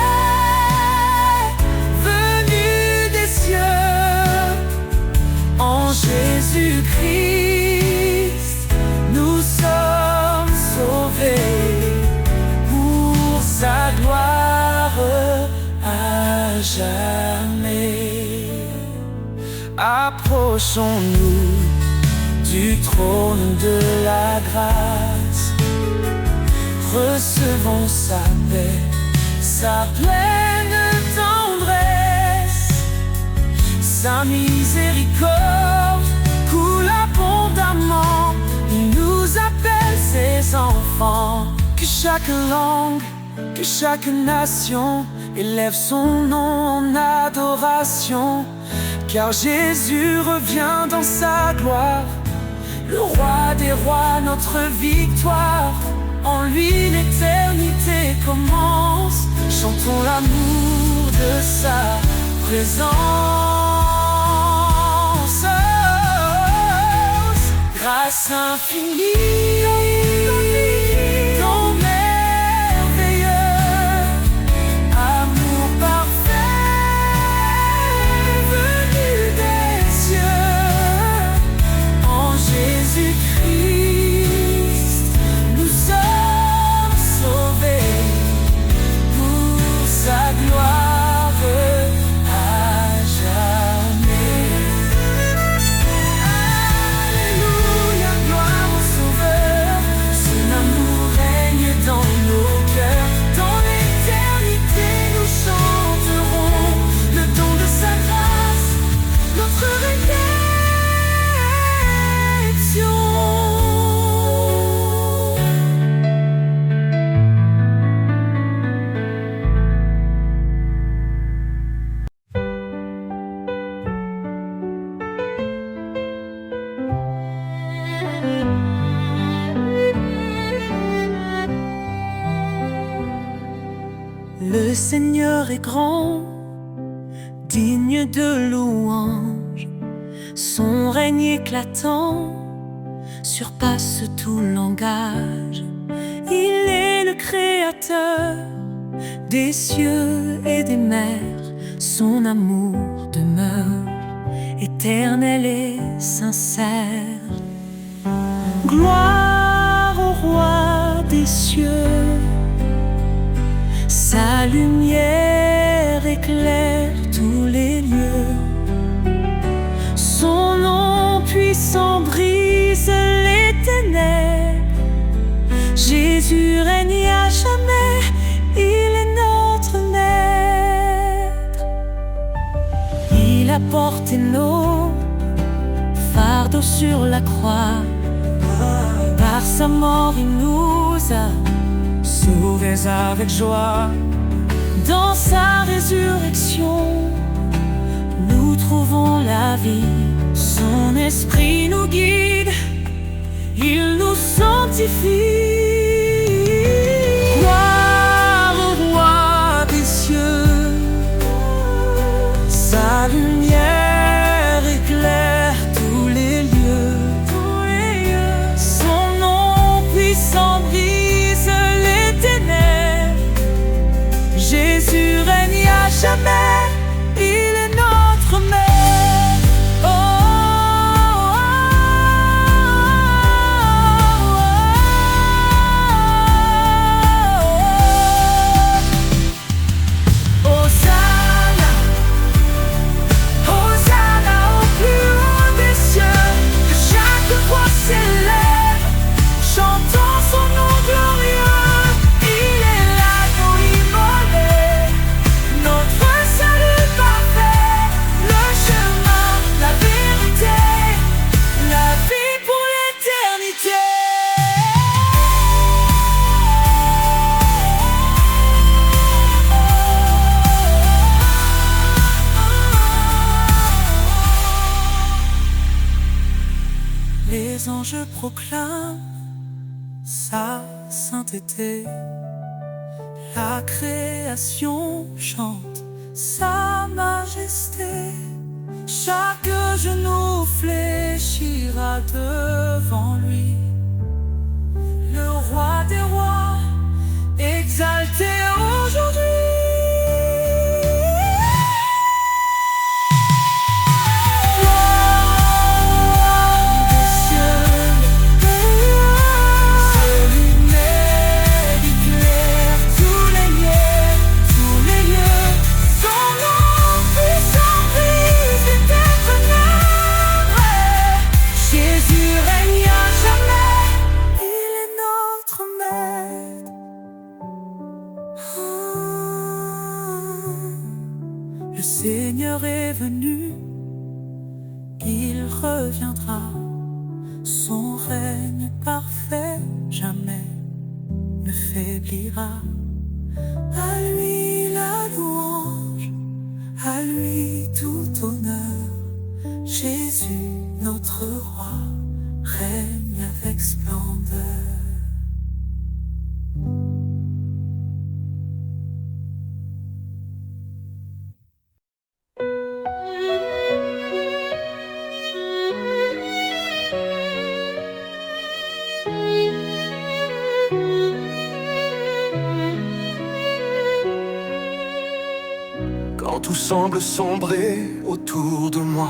venu des cieux. En Jésus-Christ, nous sommes sauvés pour sa gloire à jamais. Approchons-nous du trône de la grâce. Recevons sa paix, sa pleine tendresse. Sa miséricorde coule abondamment. Il nous appelle ses enfants. Que chaque langue, que chaque nation élève son nom en adoration. Car Jésus revient dans sa gloire, le roi des rois, notre victoire. En lui l'éternité commence. Chantons l'amour de sa présence. Grâce infinie, don merveilleux, amour parfait, venu des cieux. En Jésus-Christ, nous sommes sauvés pour sa gloire à jamais. Alléluia, gloire au Sauveur. Son amour règne dans nos cœurs. Dans l'éternité, nous chanterons le don de sa grâce, notre rédemption. Le Seigneur est grand, digne de louange. Son règne éclatant surpasse tout langage. Il est le créateur des cieux et des mers. Son amour demeure éternel et sincère. Gloire au roi des cieux. Sa lumière éclaire tous les lieux. Son nom puissant brise les ténèbres. Jésus règne à jamais, il est notre maître. Il a porté nos fardeaux sur la croix. Par sa mort il nous a sauvés avec joie. Dans sa résurrection, nous trouvons la vie. Son esprit nous guide, il nous sanctifie. Gloire au roi des cieux, sa lumière éclaire tous les lieux. Son nom puissant brise les ténèbres. Jésus règne à jamais, il est notre maître. Oh, Hosanna, Hosanna au plus haut des cieux, que chaque voix s'élève, chantant son nom glorieux. Il est l'agneau immolé, notre salut parfait, le chemin, la vérité, la vie pour l'éternité. Les anges proclament sa sainteté, la création chante sa majesté. Chaque genou fléchira devant lui, le roi des rois, exalté aujourd'hui. Le Seigneur est venu, il reviendra, son règne parfait jamais ne faiblira. À lui la louange, à lui tout honneur. Jésus, notre roi, règne avec splendeur. Quand tout semble sombrer autour de moi,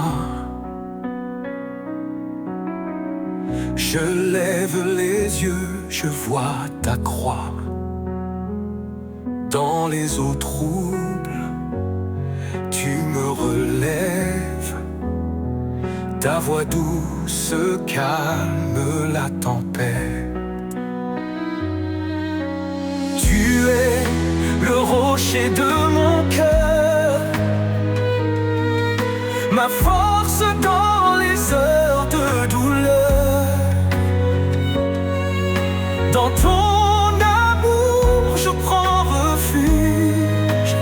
je lève les yeux, je vois ta croix. Dans les eaux troubles, tu me relèves. Ta voix douce calme la tempête. Tu es le rocher de mon cœur, ma force dans les heures de douleur. Dans ton amour je prends refuge.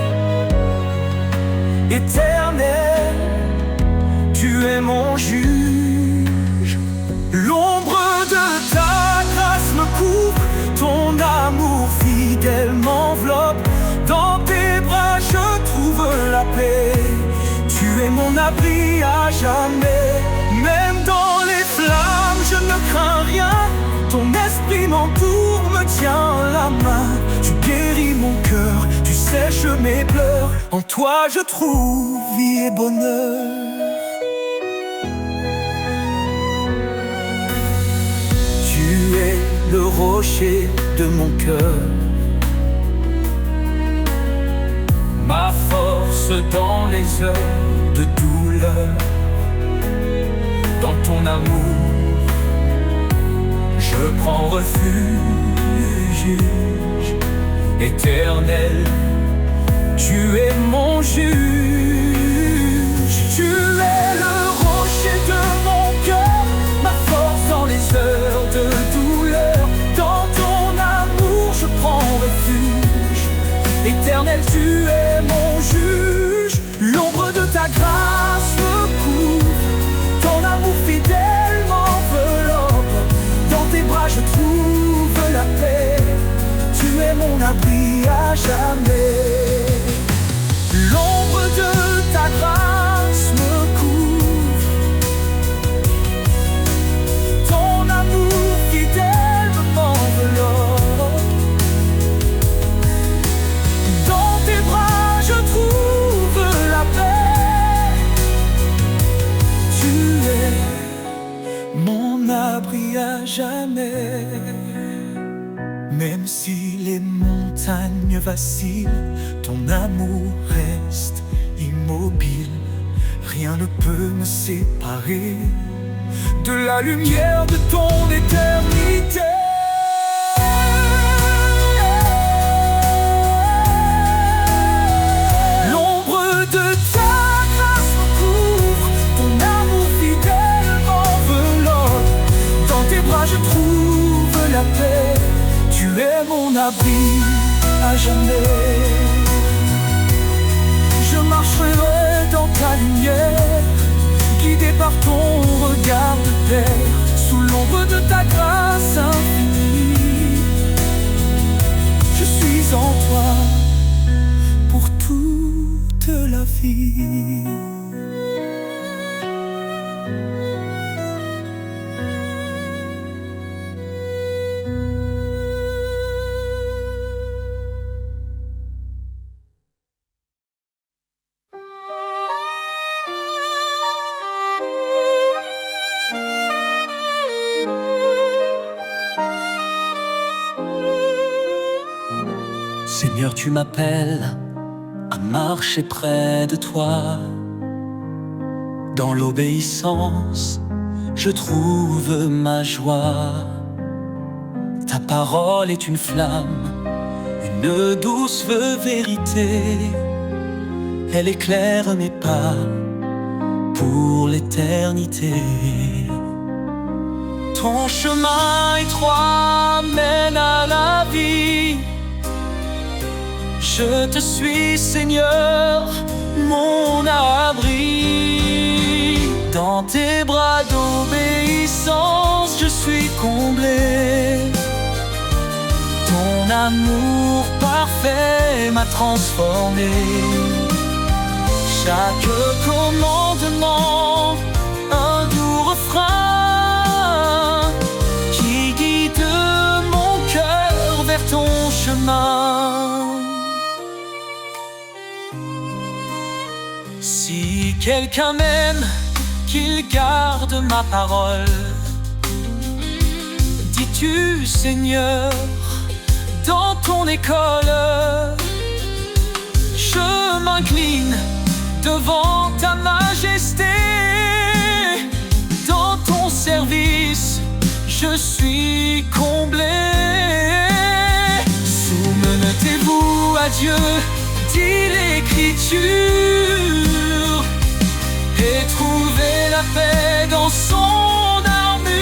Éternel, tu es mon juge. L'ombre de ta grâce me couvre, ton amour fidèle m'enveloppe. Dans tes bras je trouve la paix. Tu es mon abri à jamais. Même dans les flammes je ne crains rien. Ton esprit m'entoure, me tient la main. Tu guéris mon cœur, tu sèches mes pleurs. En toi je trouve vie et bonheur. Tu es le rocher de mon cœur, ma force dans les heures de douleur. Dans ton amour je prends refuge. Éternel, tu es mon juge. Tu es le rocher de mon cœur, ma force dans les heures de douleur. Dans ton amour je prends refuge. Éternel, tu es mon juge. L'ombre de ta grâce me couvre, ton amour fidèle m'enveloppe. Dans tes bras bras je trouve la paix. Tu es mon abri à jamais. L'ombre de ta grâce me couvre. Ton amour fidèle m'enveloppe. Dans tes bras je trouve la paix. Tu es mon abri à jamais. Même si les montagnes vacillent, ton amour reste immobile. Rien ne peut me séparer de la lumière de ton éternité. L'ombre de ta grâce me couvre, ton amour fidèle m'enveloppe. Dans tes bras je trouve la paix. Tu es mon abri à jamais. Je marcherai dans ta lumière, guidé par ton regard de terre, sous l'ombre de ta grâce infinie. Je suis en toi pour toute la vie. Seigneur, tu m'appelles à marcher près de toi. Dans l'obéissance, je trouve ma joie. Ta parole est une flamme, une douce vérité. Elle éclaire mes pas pour l'éternité. Ton chemin étroit mène à la vie. Je te suis, Seigneur, mon abri. Dans tes bras d'obéissance, je suis comblé. Ton amour parfait m'a transformé. Chaque commandement, un doux refrain qui guide mon cœur vers ton chemin. Si quelqu'un m'aime, qu'il garde ma parole. Dis-tu, Seigneur, dans ton école, je m'incline devant ta majesté. Dans ton service, je suis comblé. Soumettez-vous à Dieu, dit l'Écriture, et trouvez la paix dans son armure.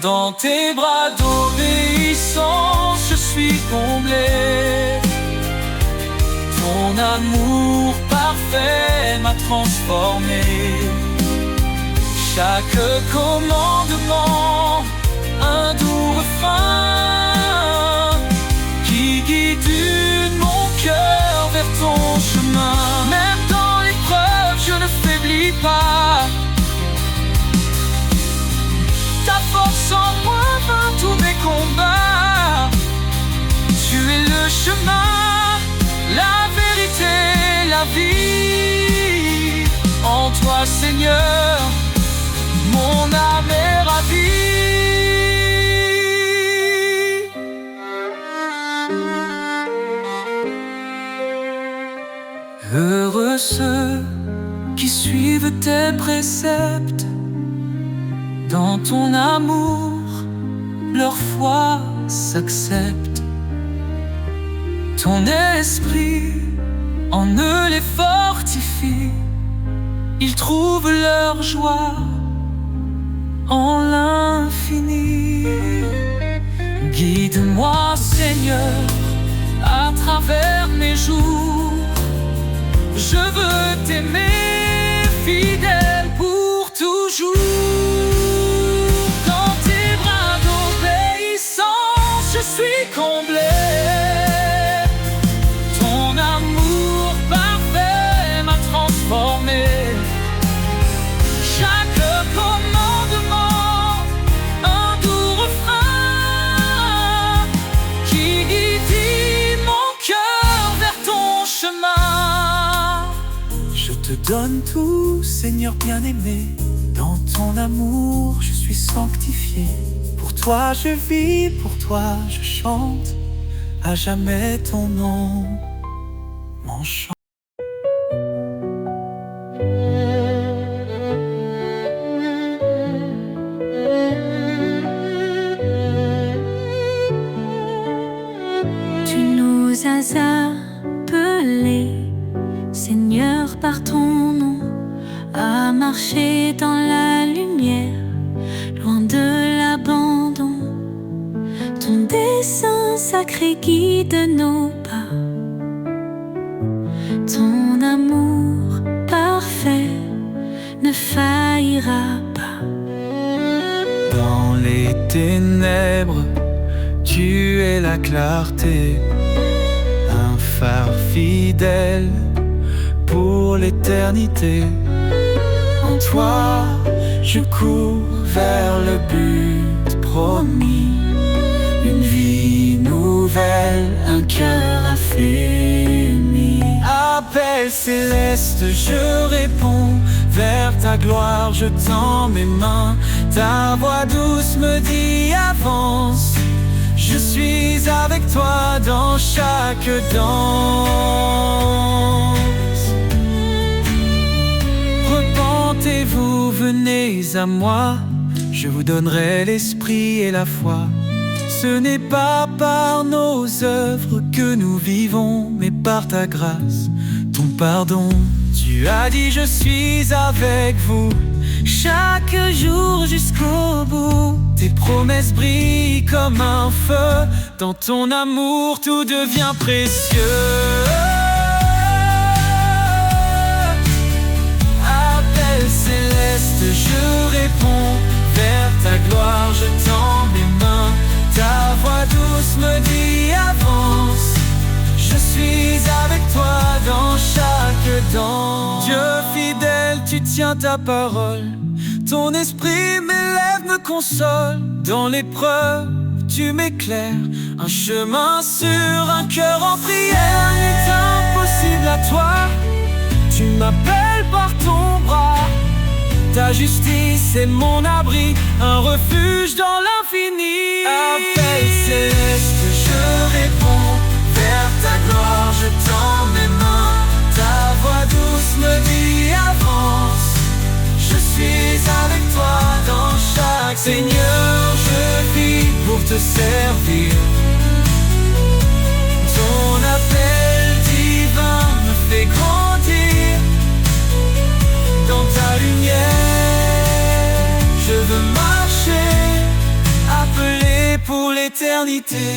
Dans tes bras d'obéissance, je suis comblé. Ton amour parfait m'a transformé. Chaque commandement, un doux refrain qui guide mon cœur vers ton chemin. Même dans l'épreuve, je ne faiblis pas. Ta force en moi vainc tous mes combats. Tu es le chemin, la vérité, la vie. En toi, Seigneur, mon âme est ravie. Heureux ceux qui suivent tes préceptes. Dans ton amour, leur foi s'accepte. Ton esprit en eux les fortifie. Ils trouvent leur joie en l'infini. Guide-moi, Seigneur, à travers mes jours. Je veux t'aimer fidèle pour toujours. Dans tes donne tout, Seigneur bien-aimé. Dans ton amour, je suis sanctifié. Pour toi je vis, pour toi je chante. À jamais ton nom m'enchante. Tu nous as appelés, Seigneur, par ton nom, à marcher dans la lumière, loin de l'abandon. Ton dessein sacré guide nos pas. Ton amour parfait ne faillira pas. Dans les ténèbres, tu es la clarté, un phare fidèle pour l'éternité. En toi, je cours vers le but promis. Une vie nouvelle, un cœur affermi. Appel céleste, je réponds. Vers ta gloire, je tends mes mains. Ta voix douce me dit avance. Je suis avec toi dans chaque danse. Repentez-vous, venez à moi. Je vous donnerai l'esprit et la foi. Ce n'est pas par nos œuvres que nous vivons, mais par ta grâce, ton pardon. Tu as dit je suis avec vous chaque jour jusqu'au bout. Tes promesses brillent comme un feu. Dans ton amour tout devient précieux. Appel céleste, je réponds. Vers ta gloire je tends mes mains. Ta voix douce me dit avance. Je suis avec toi dans chaque danse. Dieu fidèle, tu tiens ta parole. Ton esprit m'élève, me console. Dans l'épreuve, tu m'éclaires. Un chemin sûr, un cœur en prière n'est impossible à toi. Tu m'appelles par ton bras. Ta justice est mon abri, un refuge dans l'infini. Appel céleste, je réponds. Vers ta gloire, je tends mes mains. Ta voix douce me dit avance. Je suis avec toi dans chaque Seigneur, je vis pour te servir. Ton appel divin me fait grandir. Dans ta lumière, je veux marcher, appelé pour l'éternité.